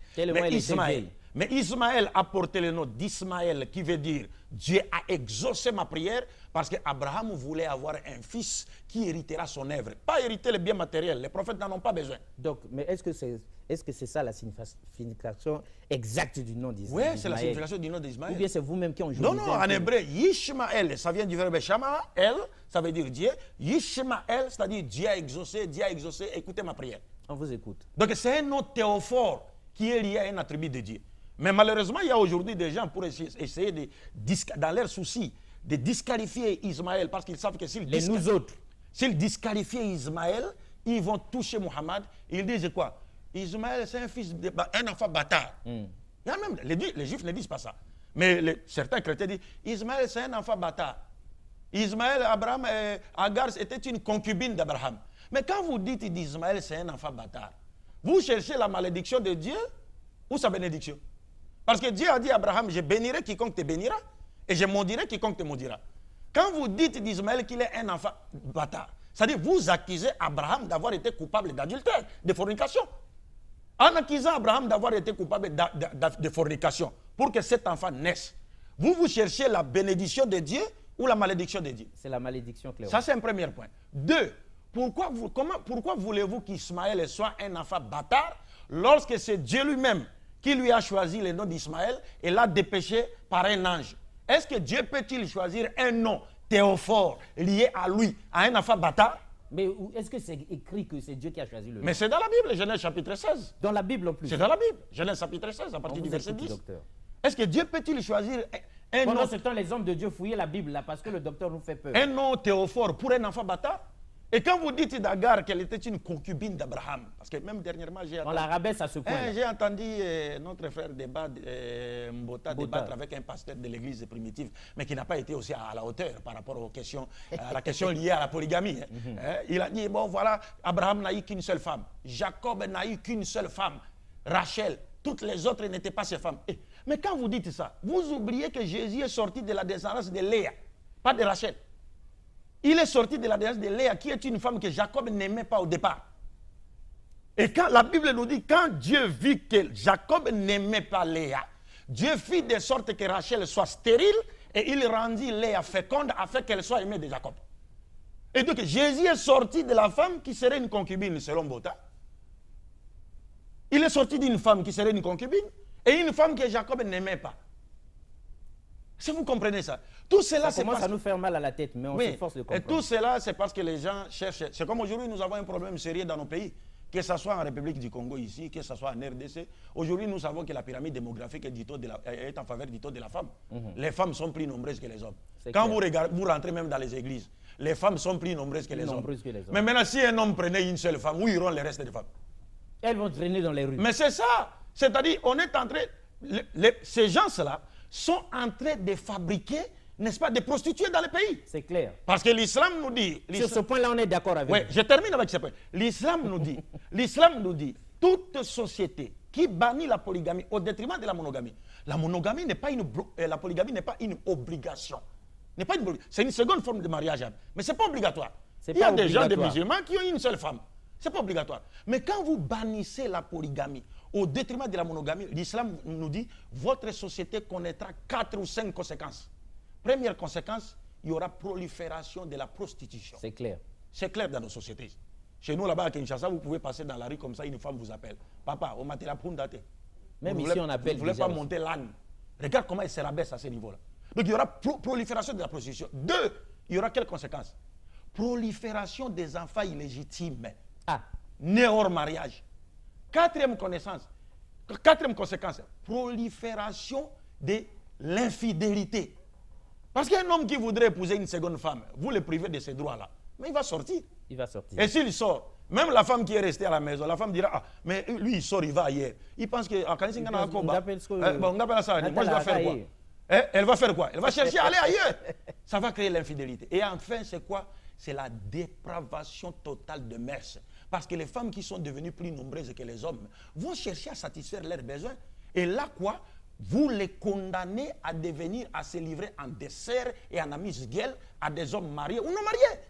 Mais Ismaël a porté le nom d'Ismaël, qui veut dire Dieu a exaucé ma prière, parce qu'Abraham voulait avoir un fils qui héritera son œuvre. Pas hériter les biens matériels, les prophètes n'en ont pas besoin. Donc, mais est-ce que c'est ça la signification exacte du nom d'Ismaël? Oui, c'est la signification du nom d'Ismaël. Ou bien c'est vous-même qui en jouez? Non, en hébreu, Yishmaël, ça vient du verbe Shamaël, ça veut dire Dieu. Yishmaël, c'est-à-dire Dieu a exaucé, écoutez ma prière. On vous écoute. Donc c'est un nom théophore qui est lié à un attribut de Dieu. Mais malheureusement, il y a aujourd'hui des gens pour essayer dans leur souci de disqualifier Ismaël, parce qu'ils savent que s'ils disqualifient Ismaël, ils vont toucher Mohammed. Ils disent quoi? Ismaël, c'est un enfant bâtard. Il y a même, les Juifs ne disent pas ça. Mais certains chrétiens disent, Ismaël, c'est un enfant bâtard. Ismaël, Abraham, Agar était une concubine d'Abraham. Mais quand vous dites d'Ismaël, c'est un enfant bâtard, vous cherchez la malédiction de Dieu ou sa bénédiction? Parce que Dieu a dit à Abraham, je bénirai quiconque te bénira et je maudirai quiconque te maudira. Quand vous dites d'Ismaël qu'il est un enfant bâtard, c'est-à-dire vous accusez Abraham d'avoir été coupable d'adultère, de fornication. En accusant Abraham d'avoir été coupable de fornication, pour que cet enfant naisse, vous cherchez la bénédiction de Dieu ou la malédiction de Dieu? C'est la malédiction, Cléo. Ça, c'est un premier point. 2, pourquoi voulez-vous qu'Ismaël soit un enfant bâtard lorsque c'est Dieu lui-même qui lui a choisi le nom d'Ismaël et l'a dépêché par un ange? Est-ce que Dieu peut-il choisir un nom théophore lié à lui, à un enfant bâtard? Mais est-ce que c'est écrit que c'est Dieu qui a choisi le nom? Mais c'est dans la Bible, Genèse chapitre 16. Dans la Bible en plus? C'est dans la Bible, Genèse chapitre 16, à partir du verset 10. Docteur. Est-ce que Dieu peut-il choisir un nom... Pendant ce temps, les hommes de Dieu fouillaient la Bible là, parce que le docteur nous fait peur. Un nom théophore pour un enfant bâtard? Et quand vous dites d'Agar qu'elle était une concubine d'Abraham, parce que même dernièrement, on la rabaisse à ce point. J'ai entendu notre frère Mbota débattre avec un pasteur de l'église primitive, mais qui n'a pas été aussi à la hauteur par rapport aux questions, à la question liée à la polygamie. Il a dit, bon voilà, Abraham n'a eu qu'une seule femme, Jacob n'a eu qu'une seule femme, Rachel, toutes les autres n'étaient pas ses femmes. Mais quand vous dites ça, vous oubliez que Jésus est sorti de la descendance de Léa, pas de Rachel. Il est sorti de la descendance de Léa, qui est une femme que Jacob n'aimait pas au départ. Et quand la Bible nous dit, quand Dieu vit que Jacob n'aimait pas Léa, Dieu fit de sorte que Rachel soit stérile et il rendit Léa féconde afin qu'elle soit aimée de Jacob. Et donc Jésus est sorti de la femme qui serait une concubine selon Bota. Il est sorti d'une femme qui serait une concubine et une femme que Jacob n'aimait pas. Si vous comprenez ça, tout cela ça commence à nous faire mal à la tête, mais on s'efforce de comprendre. Et tout cela, c'est parce que les gens cherchent. C'est comme aujourd'hui, nous avons un problème sérieux dans nos pays. que ce soit en République du Congo ici, que ce soit en RDC. Aujourd'hui, nous savons que la pyramide démographique est en faveur du taux de la femme. Les femmes sont plus nombreuses que les hommes. Quand vous rentrez même dans les églises, les femmes sont plus nombreuses que les hommes. Mais maintenant, si un homme prenait une seule femme, où iront les restes des femmes? Elles vont traîner dans les rues. Mais c'est ça. C'est-à-dire, on est en train... ces gens-là sont en train de fabriquer, n'est-ce pas, des prostituées dans le pays. C'est clair. Parce que l'islam nous dit... Sur ce point-là, on est d'accord avec vous. Je termine avec ce point. L'islam nous dit, toute société qui bannit la polygamie au détriment de la monogamie n'est pas la polygamie n'est pas une obligation. C'est une seconde forme de mariage, mais ce n'est pas obligatoire. Il y a des gens, des musulmans, qui ont une seule femme. Ce n'est pas obligatoire. Mais quand vous bannissez la polygamie au détriment de la monogamie, l'islam nous dit votre société connaîtra 4 ou 5 conséquences. Première conséquence, il y aura prolifération de la prostitution. C'est clair. C'est clair dans nos sociétés. Chez nous, là-bas à Kinshasa, vous pouvez passer dans la rue comme ça, une femme vous appelle. Papa, on m'a la poune daté. Même ici, on appelle. Vous ne voulez pas monter l'âne. Regarde comment elle se rabaisse à ce niveau-là. Donc, il y aura prolifération de la prostitution. 2, il y aura quelles conséquences? Prolifération des enfants illégitimes. Nés hors mariage. Quatrième conséquence, prolifération de l'infidélité. Parce qu'un homme qui voudrait épouser une seconde femme, vous le privez de ces droits-là. Mais il va sortir. Il va sortir. Et s'il sort, même la femme qui est restée à la maison, la femme dira, ah, mais lui il sort, il va ailleurs. Il pense que, moi je dois faire quoi? Elle va faire quoi? Elle va chercher à aller ailleurs. Ça va créer l'infidélité. Et enfin, c'est quoi? C'est la dépravation totale de mœurs. Parce que les femmes qui sont devenues plus nombreuses que les hommes vont chercher à satisfaire leurs besoins. Et là, quoi? Vous les condamnez à devenir, à se livrer en dessert et en amuse-gueule à des hommes mariés ou non mariés.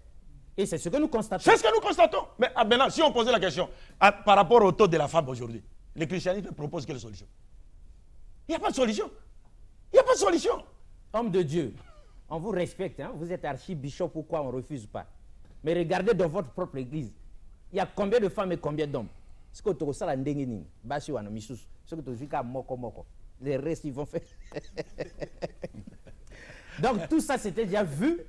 Et c'est ce que nous constatons. C'est ce que nous constatons. Mais maintenant, si on posait la question par rapport au taux de la femme aujourd'hui, le christianisme propose quelle solution? Il n'y a pas de solution. Il n'y a pas de solution. Homme de Dieu, on vous respecte. Hein? Vous êtes archibishop, pourquoi on ne refuse pas? Mais regardez dans votre propre église. Il y a combien de femmes et combien d'hommes? Ce que tu as ça, les restes, ils vont faire. Donc tout ça, c'était déjà vu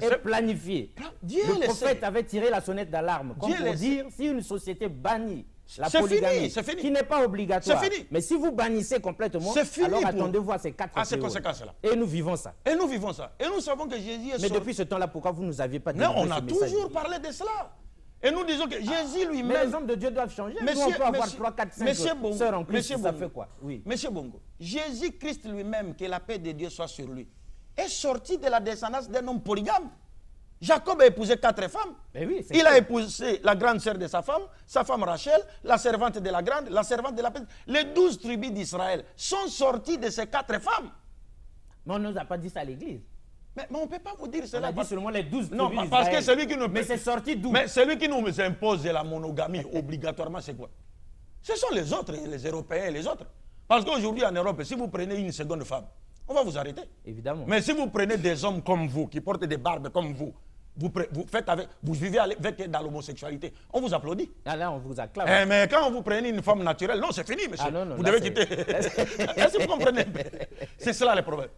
et planifié. Le prophète avait tiré la sonnette d'alarme. Comme pour dire, si une société bannit la polygamie, qui n'est pas obligatoire, mais si vous bannissez complètement, alors attendez-vous à ces 4 conséquences-là. Et nous vivons ça. Et nous vivons ça. Et nous savons que Jésus est Mais depuis ce temps-là, pourquoi vous ne nous aviez pas dit? Non, on a toujours parlé de cela. Et nous disons que Jésus lui-même... Mais les hommes de Dieu doivent changer. Nous, on peut avoir 3, 4, 5 sœurs en Christ, ça fait quoi? Oui. Monsieur Bongo, Jésus-Christ lui-même, que la paix de Dieu soit sur lui, est sorti de la descendance d'un homme polygame. Jacob a épousé 4 femmes. Oui, il a épousé la grande sœur de sa femme Rachel, la servante de la grande, la servante de la petite. Les 12 tribus d'Israël sont sorties de ces 4 femmes. Mais on ne nous a pas dit ça à l'église. Mais on ne peut pas vous dire cela. On a dit seulement les 12 tribus Non, parce que celui qui nous... Mais c'est sorti d'où? Mais celui qui nous impose la monogamie obligatoirement, c'est quoi? Ce sont les autres, les Européens et les autres. Parce qu'aujourd'hui en Europe, si vous prenez une seconde femme, on va vous arrêter. Évidemment. Mais si vous prenez des hommes comme vous, qui portent des barbes comme vous vivez avec dans l'homosexualité, on vous applaudit. Ah là, on vous acclame. Mais quand vous prenez une femme naturelle, non, c'est fini, monsieur. Ah non, vous devez quitter. Est-ce que vous comprenez? C'est cela le problème.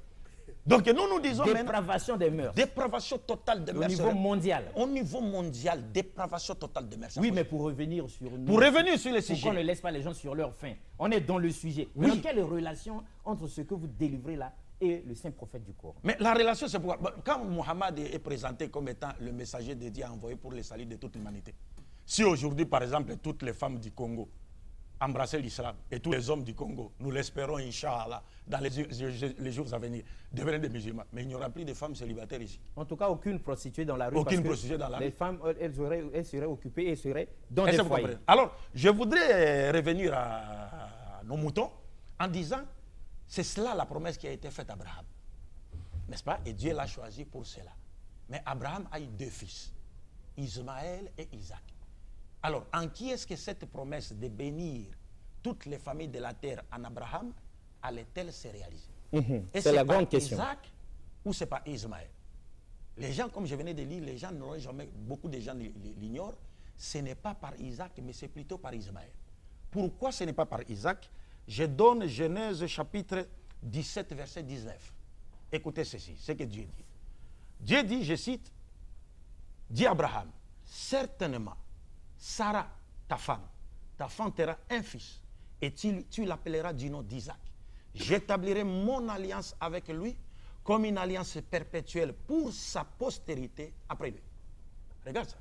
Donc nous disons dépravation des mœurs. Dépravation totale des mœurs. Au niveau mondial. Au niveau mondial, dépravation totale des mœurs. Oui, mais pour revenir sur nous. Pour revenir sur le sujet. Pourquoi on ne laisse pas les gens sur leur faim? On est dans le sujet. Oui. Mais quelle relation entre ce que vous délivrez là et le saint prophète du Coran? Mais la relation, c'est pourquoi quand Mohammed est présenté comme étant le messager de Dieu envoyé pour le salut de toute l'humanité, si aujourd'hui, par exemple, toutes les femmes du Congo embrasser l'islam et tous les hommes du Congo, nous l'espérons, Inch'Allah, dans les jours à venir, devenir des musulmans. Mais il n'y aura plus de femmes célibataires ici. En tout cas, aucune prostituée dans la rue. Aucune prostituée dans la rue. Les femmes, elles seraient occupées et seraient dans des foyers. Alors, je voudrais revenir à nos moutons en disant, c'est cela la promesse qui a été faite à Abraham. N'est-ce pas? Et Dieu l'a choisi pour cela. Mais Abraham a eu 2 fils, Ismaël et Isaac. Alors, en qui est-ce que cette promesse de bénir toutes les familles de la terre en Abraham allait-elle se réaliser? C'est la grande question. Isaac ou c'est pas Ismaël? Les gens, comme je venais de lire, les gens n'auront jamais, beaucoup de gens l'ignorent, ce n'est pas par Isaac, mais c'est plutôt par Ismaël. Pourquoi ce n'est pas par Isaac? Je donne Genèse chapitre 17, verset 19. Écoutez ceci, ce que Dieu dit. Dieu dit, je cite, dit Abraham, certainement, Sarah, ta femme, ta fantera un fils, et tu l'appelleras du nom d'Isaac. J'établirai mon alliance avec lui comme une alliance perpétuelle pour sa postérité après lui. Regarde ça.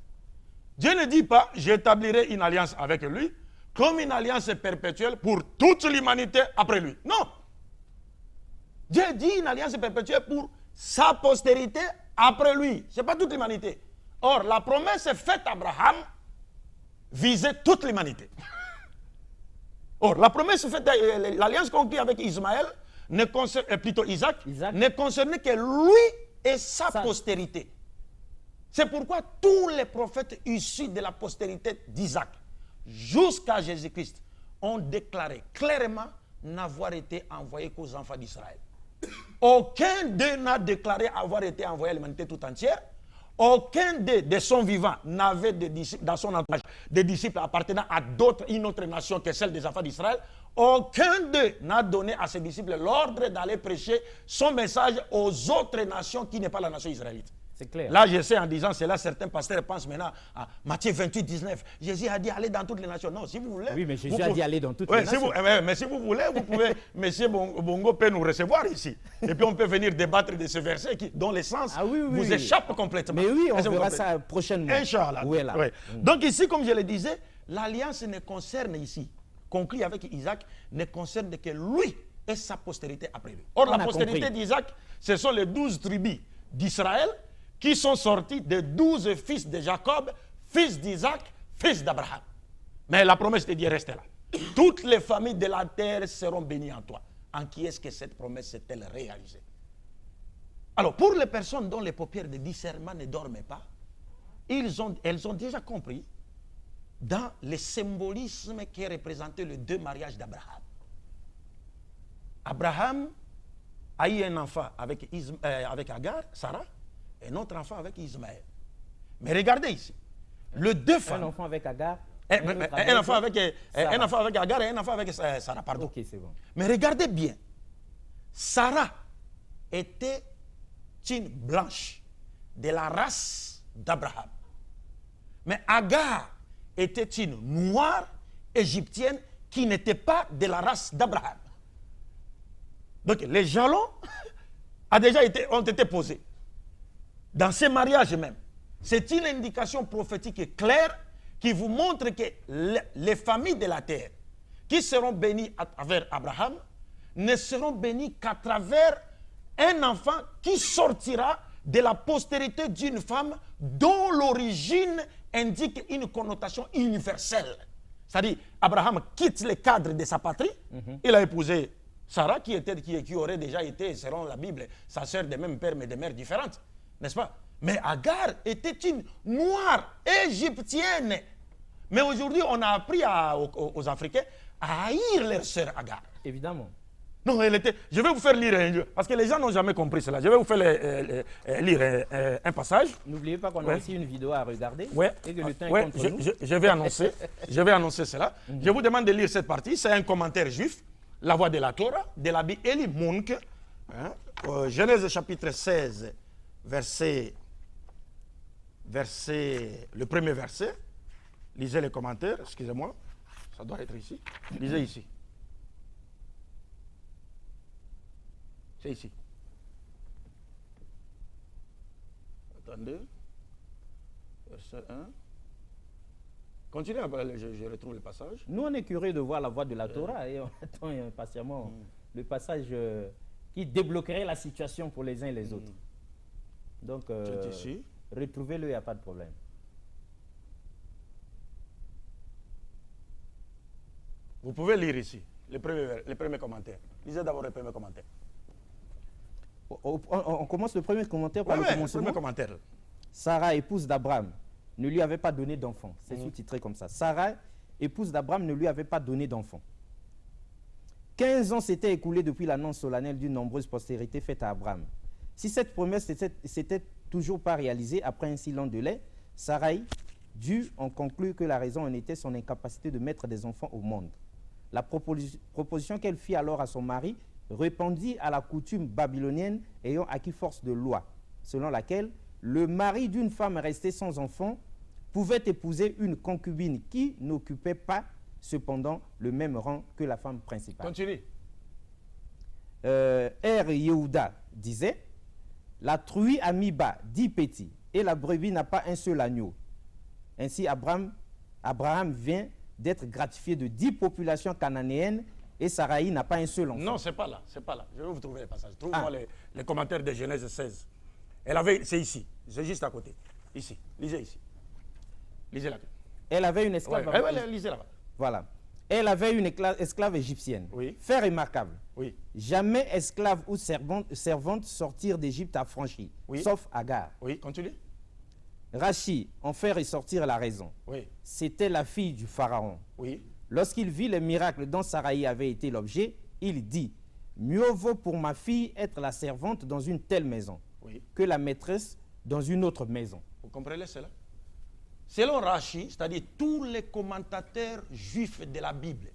Dieu ne dit pas, j'établirai une alliance avec lui comme une alliance perpétuelle pour toute l'humanité après lui. Non. Dieu dit une alliance perpétuelle pour sa postérité après lui. Ce n'est pas toute l'humanité. Or, la promesse faite à Abraham visait toute l'humanité. Or, la promesse faite, l'alliance conclue avec Ismaël, plutôt Isaac, ne concernait que lui et sa postérité. C'est pourquoi tous les prophètes issus de la postérité d'Isaac, jusqu'à Jésus-Christ, ont déclaré clairement n'avoir été envoyés qu'aux enfants d'Israël. Aucun d'eux n'a déclaré avoir été envoyé à l'humanité tout entière. Aucun d'eux, de son vivant, n'avait dans son entourage des disciples appartenant à une autre nation que celle des enfants d'Israël. Aucun d'eux n'a donné à ses disciples l'ordre d'aller prêcher son message aux autres nations qui n'est pas la nation israélite. C'est clair. Là, je sais, en disant cela, certains pasteurs pensent maintenant à Matthieu 28, 19. Jésus a dit aller dans toutes les nations. Non, si vous voulez. Oui, mais Jésus a dit aller dans toutes les nations. Mais si vous voulez, vous pouvez. M. Bongo peut nous recevoir ici. Et puis on peut venir débattre de ce verset dont l'essence vous échappe complètement. Mais oui, on verra ça prochainement. Inch'Allah. Oui, là. Donc ici, comme je le disais, l'alliance ne concerne ici, conclue avec Isaac, ne concerne que lui et sa postérité après lui. Or, la postérité d'Isaac, ce sont les 12 tribus d'Israël qui sont sortis des 12 fils de Jacob, fils d'Isaac, fils d'Abraham. Mais la promesse de Dieu reste là. Toutes les familles de la terre seront bénies en toi. En qui est-ce que cette promesse s'est-elle réalisée? Alors, pour les personnes dont les paupières de discernement ne dormaient pas, elles ont déjà compris dans le symbolisme qui est représenté le deux mariages d'Abraham. Abraham a eu un enfant avec Agar, Sarah, et un autre enfant avec Ismaël. Mais regardez ici, le deux femmes. Un enfant avec Agar. Un enfant avec Agar et un enfant avec Sarah, pardon. Ok, c'est bon. Mais regardez bien, Sarah était une blanche de la race d'Abraham. Mais Agar était une noire égyptienne qui n'était pas de la race d'Abraham. Donc les jalons ont été posés. Dans ces mariages même, c'est une indication prophétique claire qui vous montre que les familles de la terre qui seront bénies à travers Abraham ne seront bénies qu'à travers un enfant qui sortira de la postérité d'une femme dont l'origine indique une connotation universelle. C'est-à-dire, Abraham quitte le cadre de sa patrie, il a épousé Sarah qui aurait déjà été, selon la Bible, sa sœur de même père mais de mères différentes. N'est-ce pas? Mais Agar était une noire égyptienne. Mais aujourd'hui, on a appris aux Africains à haïr leur sœur Agar. Évidemment. Non, elle était. Je vais vous faire lire, parce que les gens n'ont jamais compris cela. Je vais vous faire lire un passage. N'oubliez pas qu'on a aussi une vidéo à regarder. Et que le temps est contre nous. Je vais annoncer cela. Je vous demande de lire cette partie. C'est un commentaire juif, La Voix de la Torah, de l'abbé Eli Munk. Genèse chapitre 16. Le premier verset. Lisez les commentaires, excusez-moi. Ça doit être ici. Lisez ici. C'est ici. Attendez. Verset 1. Continuez, je retrouve le passage. Nous, on est curieux de voir la voix de la Torah et on attend impatiemment le passage qui débloquerait la situation pour les uns et les autres. Donc, retrouvez-le, il n'y a pas de problème. Vous pouvez lire ici, les premiers commentaires. Lisez d'abord les premiers commentaires. On commence le premier commentaire par le commencement. Le premier commentaire. Sarah, épouse d'Abraham, ne lui avait pas donné d'enfant. C'est sous-titré comme ça. Sarah, épouse d'Abraham, ne lui avait pas donné d'enfant. 15 ans s'étaient écoulés depuis l'annonce solennelle d'une nombreuse postérité faite à Abraham. Si cette promesse s'était toujours pas réalisée après un si long délai, Sarai dut en conclure que la raison en était son incapacité de mettre des enfants au monde. La proposition qu'elle fit alors à son mari répondit à la coutume babylonienne ayant acquis force de loi, selon laquelle le mari d'une femme restée sans enfant pouvait épouser une concubine qui n'occupait pas cependant le même rang que la femme principale. Continue. Yehuda disait, la truie a mis bas 10 petits et la brebis n'a pas un seul agneau. Ainsi, Abraham vient d'être gratifié de 10 populations cananéennes et Saraï n'a pas un seul enfant. Non, c'est pas là, c'est pas là. Je vais vous trouver les passages. Trouve-moi les commentaires de Genèse 16. Elle avait, c'est ici, c'est juste à côté. Ici, lisez ici. Lisez là. Elle avait une esclave. Lisez là-bas. Voilà. Elle avait une esclave égyptienne. Oui. Fait remarquable. Oui. Jamais esclave ou servante sortir d'Égypte affranchie, oui. Sauf Agar. Oui, continue. Rachi en fait ressortir la raison. Oui. C'était la fille du pharaon. Oui. Lorsqu'il vit les miracles dont Saraï avait été l'objet, il dit, mieux vaut pour ma fille être la servante dans une telle maison que la maîtresse dans une autre maison. Vous comprenez cela? Selon Rachi, c'est-à-dire tous les commentateurs juifs de la Bible,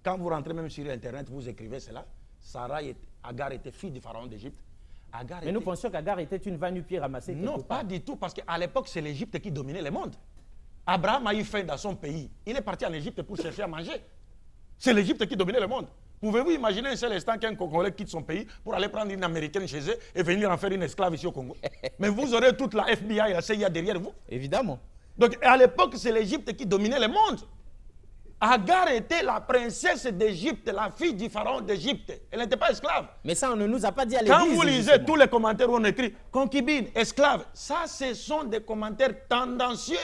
quand vous rentrez même sur Internet, vous écrivez cela, Agar était fille du pharaon d'Égypte. Mais nous pensions qu'Agar était une va-nu-pied ramassée. Non, pas du tout, parce qu'à l'époque, c'est l'Égypte qui dominait le monde. Abraham a eu faim dans son pays. Il est parti en Égypte pour chercher à manger. C'est l'Égypte qui dominait le monde. Pouvez-vous imaginer un seul instant qu'un Congolais quitte son pays pour aller prendre une Américaine chez eux et venir en faire une esclave ici au Congo? Mais vous aurez toute la FBI et la CIA derrière vous. Évidemment. Donc à l'époque, c'est l'Égypte qui dominait le monde. Agar était la princesse d'Égypte, la fille du pharaon d'Égypte. Elle n'était pas esclave. Mais ça, on ne nous a pas dit à l'église. Quand vous lisez tous les commentaires où on écrit concubine, esclave, ça, ce sont des commentaires tendancieux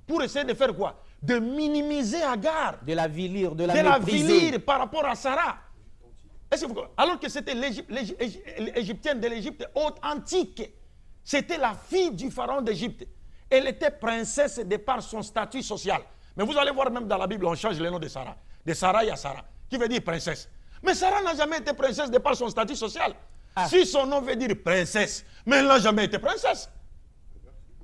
pour essayer de faire quoi? De minimiser Agar. De la vilir, de la mépriser. Vilir par rapport à Sarah. Alors que c'était l'Égyptienne de l'Égypte haute antique. C'était la fille du pharaon d'Égypte. Elle était princesse de par son statut social. Mais vous allez voir même dans la Bible, on change le nom de Sarah. De Sarah à Sarah, qui veut dire princesse. Mais Sarah n'a jamais été princesse de par son statut social. Si son nom veut dire princesse, mais elle n'a jamais été princesse.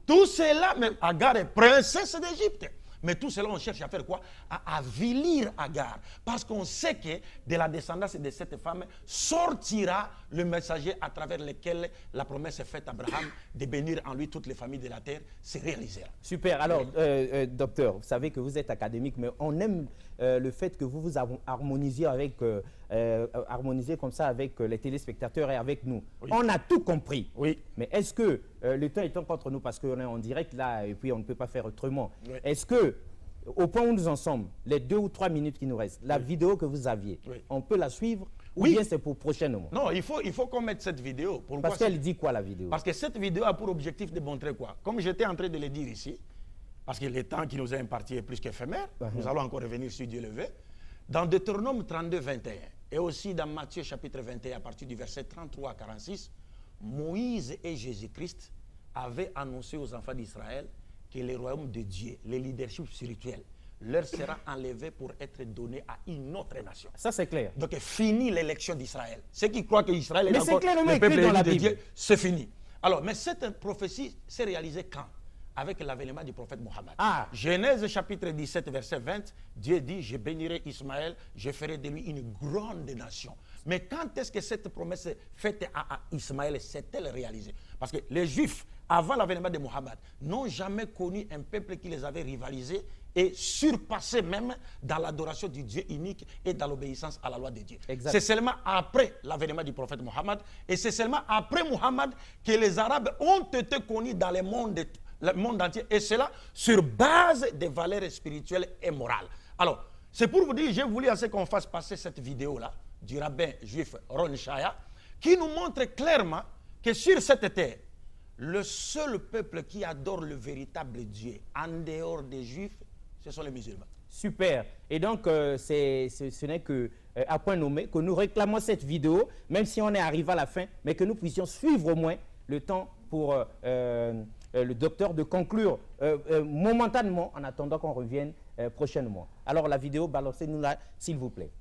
Tout cela, même Agar est princesse d'Égypte. Mais tout cela, on cherche à faire quoi? À avilir Agar. Parce qu'on sait que de la descendance de cette femme sortira le messager à travers lequel la promesse est faite à Abraham de bénir en lui toutes les familles de la terre se réalisera. Super. Alors, docteur, vous savez que vous êtes académique, mais on aime le fait que vous vous harmonisiez harmonisez comme ça avec les téléspectateurs et avec nous. Oui. On a tout compris. Oui. Mais est-ce que le temps étant contre nous, parce qu'on est en direct là et puis on ne peut pas faire autrement, oui. Est-ce que, au point où nous en sommes, les 2 ou 3 minutes qui nous restent, la vidéo que vous aviez, on peut la suivre ou bien c'est pour prochainement? Non, il faut qu'on mette cette vidéo. Pourquoi? Parce qu'elle dit quoi, la vidéo? Parce que cette vidéo a pour objectif de montrer quoi? Comme j'étais en train de le dire ici, parce que le temps qui nous est imparti est plus qu'éphémère, nous allons encore revenir sur Dieu levé. Dans Deutéronome 32, 21, et aussi dans Matthieu chapitre 21, à partir du verset 33 à 46, Moïse et Jésus-Christ avaient annoncé aux enfants d'Israël que le royaume de Dieu, le leadership spirituel, leur sera enlevé pour être donné à une autre nation. Ça, c'est clair. Donc, fini l'élection d'Israël. Ceux qui croient qu'Israël est encore le peuple élu de Dieu, c'est fini. Alors, mais cette prophétie s'est réalisée quand? Avec l'avènement du prophète Mohammed. Genèse chapitre 17, verset 20, Dieu dit, je bénirai Ismaël, je ferai de lui une grande nation. Mais quand est-ce que cette promesse faite à Ismaël s'est-elle réalisée? Parce que les Juifs, avant l'avènement de Mohammed, n'ont jamais connu un peuple qui les avait rivalisés et surpassé même dans l'adoration du Dieu unique et dans l'obéissance à la loi de Dieu. C'est seulement après l'avènement du prophète Mohammed et c'est seulement après Mohammed que les Arabes ont été connus dans le monde entier, et cela sur base des valeurs spirituelles et morales. Alors, c'est pour vous dire, j'ai voulu à ce qu'on fasse passer cette vidéo-là du rabbin juif Ron Shaya, qui nous montre clairement que sur cette terre, le seul peuple qui adore le véritable Dieu, en dehors des Juifs, ce sont les musulmans. Super. Et donc, ce n'est qu'à point nommé que nous réclamons cette vidéo, même si on est arrivé à la fin, mais que nous puissions suivre au moins le temps pour le docteur de conclure momentanément en attendant qu'on revienne prochainement. Alors, la vidéo, balancez-nous là, s'il vous plaît.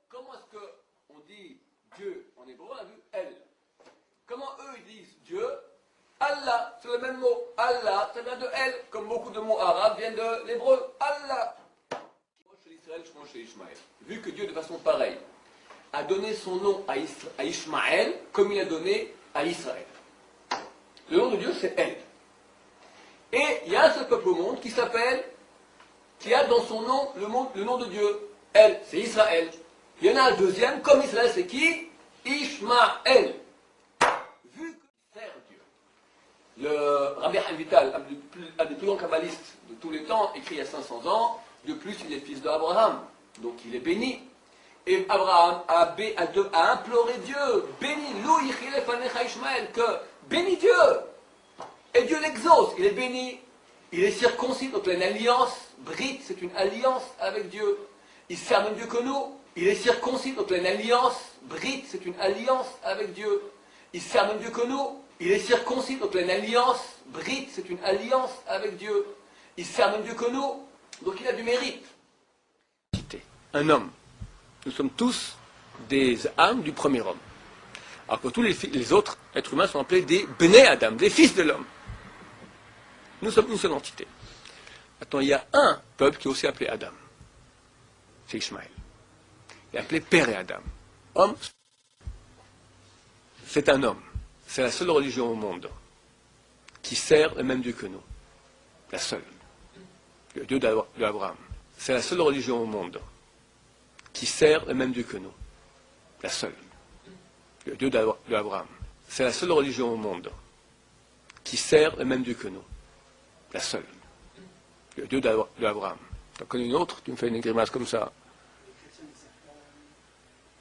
Comment est-ce qu'on dit Dieu en hébreu? On a vu elle. Comment eux ils disent Dieu? Allah, c'est le même mot. Allah, ça vient de elle, comme beaucoup de mots arabes viennent de l'hébreu. Allah. Moi chez Israël, je mange chez Ishmaël. Vu que Dieu de façon pareille a donné son nom à Ishmaël comme il a donné à Israël. Le nom de Dieu, c'est El. Et il y a un seul peuple au monde qui a dans son nom le nom de Dieu. El, c'est Israël. Il y en a un deuxième, comme Israël, c'est qui? Ishmaël. Vu qu'il sert Dieu. Le Rabbi Chaim Vital, un des plus grands kabbalistes de tous les temps, écrit il y a 500 ans, de plus il est fils d'Abraham, donc il est béni. Et Abraham a imploré Dieu, bénis Lou Yichile Fanecha Ishmaël, que bénis Dieu. Et Dieu l'exauce, il est béni. Il est circoncis, donc il a une alliance, Brit, c'est une alliance avec Dieu. Il sert même Dieu que nous. Il est circoncis, donc il a une alliance, Brit, c'est une alliance avec Dieu. Il sert même Dieu que nous. Il est circoncis, donc il a une alliance, Brit, c'est une alliance avec Dieu. Il sert même Dieu que nous, donc il a du mérite. Un homme. Nous sommes tous des âmes du premier homme. Alors que tous les autres êtres humains sont appelés des Bnei Adam, des fils de l'homme. Nous sommes une seule entité. Maintenant, il y a un peuple qui est aussi appelé Adam. C'est Ishmaël. Il est appelé Père et Adam. Homme, c'est un homme. C'est la seule religion au monde qui sert le même Dieu que nous. La seule. Le Dieu d'Abraham. C'est la seule religion au monde qui sert le même Dieu que nous. La seule. Le Dieu d'Abraham. C'est la seule religion au monde qui sert le même Dieu que nous. La seule. Le Dieu d'Abraham. Tu en connais une autre? Tu me fais une grimace comme ça.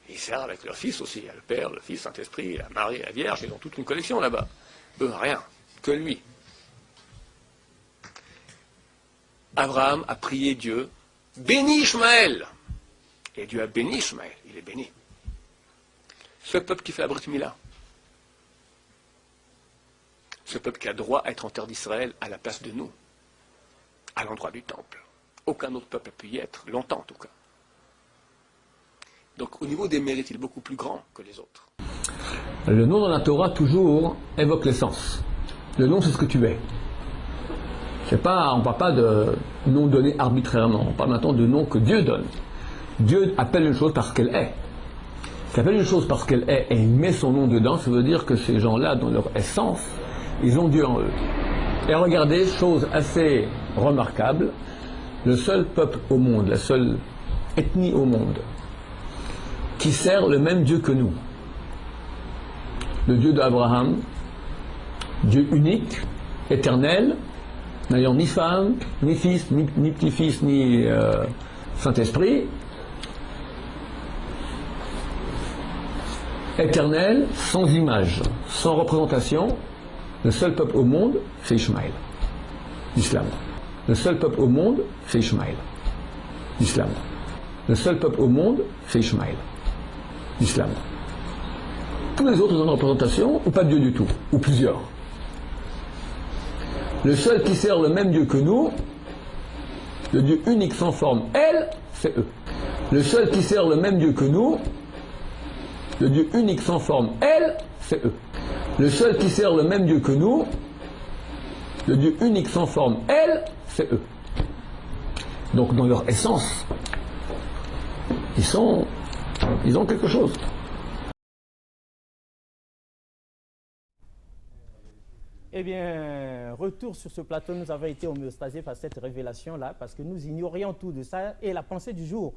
Ils servent avec leur fils aussi. Il y a le Père, le Fils, Saint-Esprit, la Marie, la Vierge. Ils ont toute une collection là-bas. Eux, rien. Que lui. Abraham a prié Dieu. Bénis Ishmaël. Et Dieu a béni Ishmaël. Il est béni. Ce peuple qui fait la Brit Mila. Ce peuple qui a droit à être en terre d'Israël à la place de nous, à l'endroit du temple. Aucun autre peuple a pu y être, longtemps en tout cas. Donc au niveau des mérites, il est beaucoup plus grand que les autres. Le nom dans la Torah toujours évoque l'essence. Le nom, c'est ce que tu es. On ne parle pas de nom donné arbitrairement, on parle maintenant de nom que Dieu donne. Dieu appelle une chose parce qu'elle est. S'il appelle une chose parce qu'elle est et il met son nom dedans, ça veut dire que ces gens-là, dans leur essence, ils ont Dieu en eux. Et regardez, chose assez remarquable, le seul peuple au monde, la seule ethnie au monde, qui sert le même Dieu que nous. Le Dieu d'Abraham, Dieu unique, éternel, n'ayant ni femme, ni fils, ni petit-fils, ni Saint-Esprit, éternel, sans image, sans représentation. Le seul peuple au monde, c'est Ishmaël, l'islam. Le seul peuple au monde, c'est Ishmaël, l'islam. Le seul peuple au monde, c'est Ishmaël, l'islam. Tous les autres ont une représentation, ou pas de Dieu du tout, ou plusieurs. Le seul qui sert le même Dieu que nous, le Dieu unique sans forme, elle, c'est eux. Le seul qui sert le même Dieu que nous, le Dieu unique sans forme, elle, c'est eux. Le seul qui sert le même Dieu que nous, le Dieu unique sans forme, elle, c'est eux. Donc dans leur essence, ils ont quelque chose. Eh bien, retour sur ce plateau, nous avons été homéostasiés par cette révélation-là, parce que nous ignorions tout de ça. Et la pensée du jour,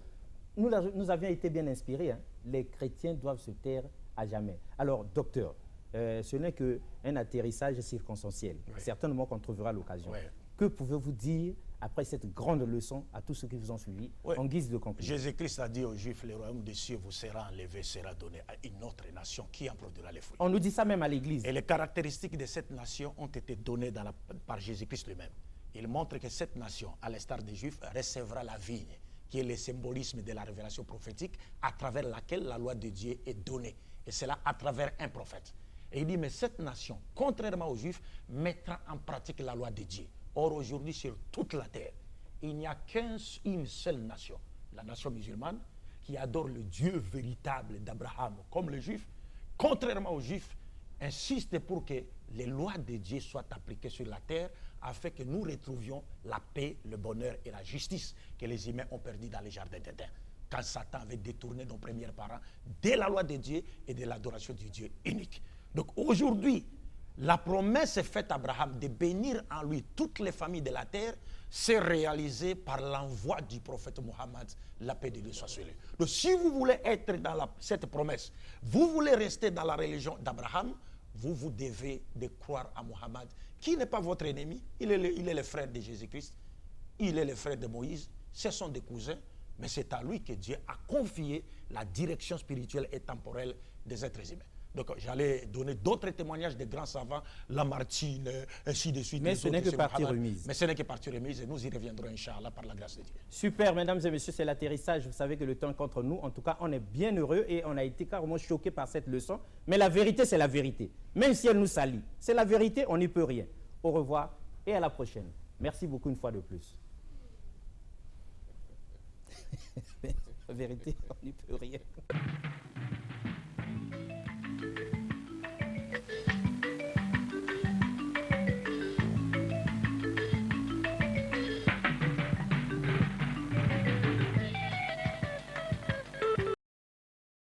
nous avions été bien inspirés. Hein. Les chrétiens doivent se taire à jamais. Alors, docteur, ce n'est qu'un atterrissage circonstanciel. Oui. Certainement qu'on trouvera l'occasion. Oui. Que pouvez-vous dire après cette grande leçon à tous ceux qui vous ont suivis, oui, en guise de conclusion? Jésus-Christ a dit aux Juifs, le royaume des cieux vous sera enlevé, sera donné à une autre nation qui en produira les fruits. On nous dit ça même à l'Église. Et les caractéristiques de cette nation ont été données par Jésus-Christ lui-même. Il montre que cette nation, à l'instar des Juifs, recevra la vigne, qui est le symbolisme de la révélation prophétique, à travers laquelle la loi de Dieu est donnée. Et c'est là à travers un prophète. Et il dit, mais cette nation, contrairement aux Juifs, mettra en pratique la loi de Dieu. Or, aujourd'hui, sur toute la terre, il n'y a qu'une seule nation, la nation musulmane, qui adore le Dieu véritable d'Abraham, comme les Juifs, contrairement aux Juifs, insiste pour que les lois de Dieu soient appliquées sur la terre, afin que nous retrouvions la paix, le bonheur et la justice que les humains ont perdu dans les jardins d'Éden. quand Satan avait détourné nos premiers parents de la loi de Dieu et de l'adoration du Dieu unique. Donc aujourd'hui, la promesse faite à Abraham de bénir en lui toutes les familles de la terre s'est réalisée par l'envoi du prophète Mohammed, la paix de Dieu soit sur lui. Donc si vous voulez être dans cette promesse, vous voulez rester dans la religion d'Abraham, vous devez de croire à Mohammed, qui n'est pas votre ennemi, il est le frère de Jésus-Christ, il est le frère de Moïse, ce sont des cousins, mais c'est à lui que Dieu a confié la direction spirituelle et temporelle des êtres humains. Donc j'allais donner d'autres témoignages de grands savants, Lamartine, ainsi de suite. Mais ce n'est que partie remise. Mais ce n'est que partie remise et nous y reviendrons, Inch'Allah, par la grâce de Dieu. Super, mesdames et messieurs, c'est l'atterrissage. Vous savez que le temps est contre nous. En tout cas, on est bien heureux et on a été carrément choqués par cette leçon. Mais la vérité, c'est la vérité. Même si elle nous salit. C'est la vérité, on n'y peut rien. Au revoir et à la prochaine. Merci beaucoup une fois de plus. La vérité, on n'y peut rien.